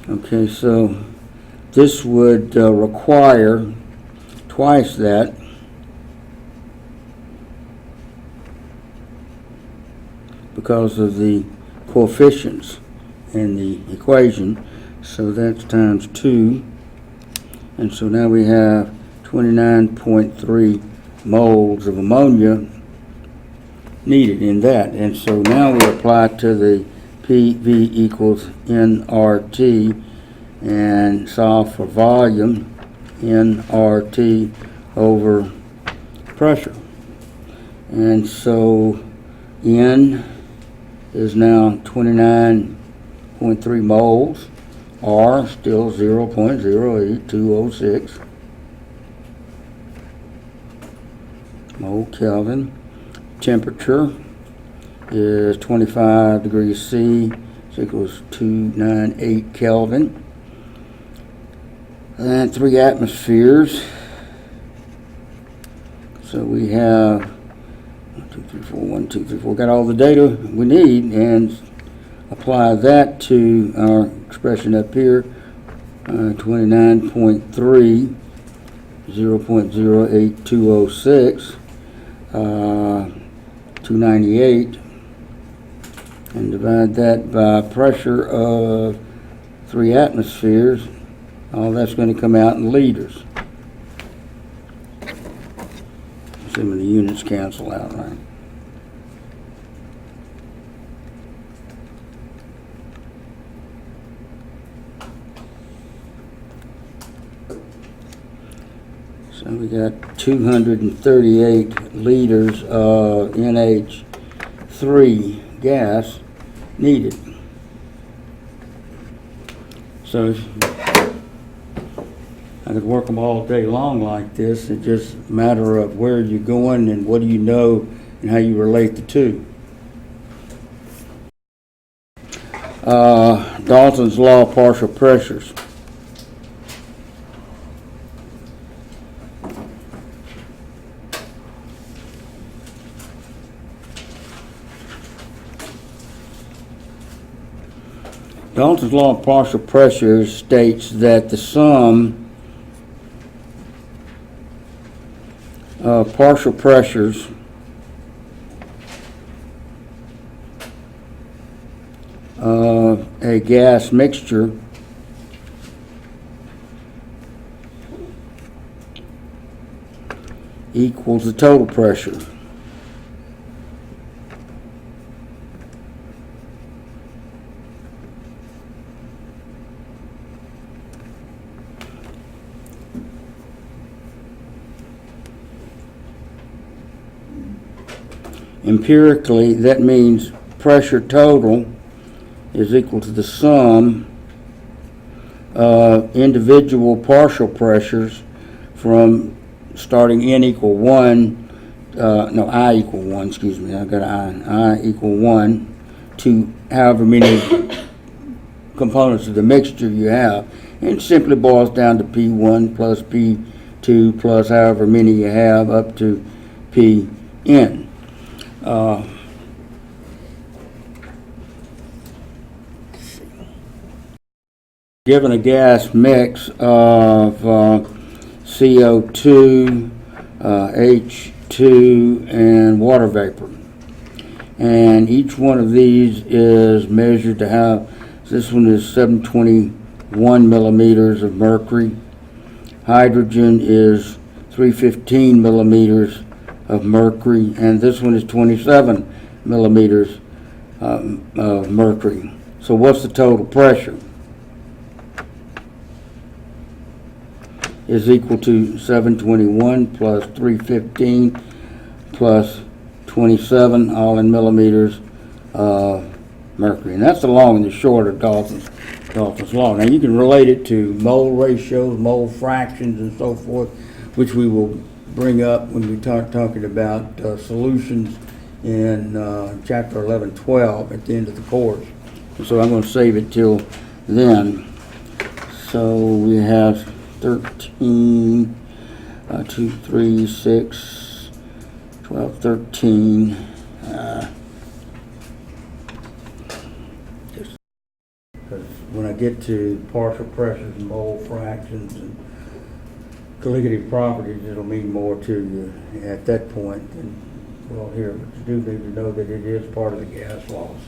Okay, so this would require twice that. Because of the coefficients in the equation. So that's times 2. And so now we have 29.3 moles of ammonia needed in that. And so now we apply to the PV equals nRT and solve for volume nRT over pressure. And so N is now 29.3 moles, R still 0.08206 mole Kelvin. Temperature is 25 degrees C, so equals 298 Kelvin. And 3 atmospheres. So we have 1, 2, 3, 4. Got all the data we need, and apply that to our expression up here. 29.3, 0.08206, 298, and divide that by pressure of 3 atmospheres. All that's going to come out in liters. Assuming the units cancel out, right? So we got 238 liters of NH3 gas needed. So I could work them all day long like this. It's just a matter of where you're going and what do you know and how you relate the two. Dalton's law of partial pressures. Dalton's law of partial pressures states that the sum of partial pressures of a gas mixture equals the total pressure. Empirically, that means pressure total is equal to the sum of individual partial pressures from starting n equal 1, I equal 1, excuse me, I've got I equal 1 to however many components of the mixture you have. And it simply boils down to P1 plus P2 plus however many you have up to Pn. Given a gas mix of CO2, H2, and water vapor, and each one of these is measured to have, this one is 721 millimeters of mercury, hydrogen is 315 millimeters of mercury, and this one is 27 millimeters of mercury. So what's the total pressure? Is equal to 721 plus 315 plus 27, all in millimeters of mercury. And that's the long and the short of Dalton's law. Now you can relate it to mole ratios, mole fractions, and so forth, which we will bring up when we start talking about solutions in chapter 11-12 at the end of the course. And so I'm going to save it till then. So we have 13, 2, 3, 6, 12, 13. Because when I get to partial pressures and mole fractions and colligative properties, it'll mean more to you at that point than well here. But you do need to know that it is part of the gas laws.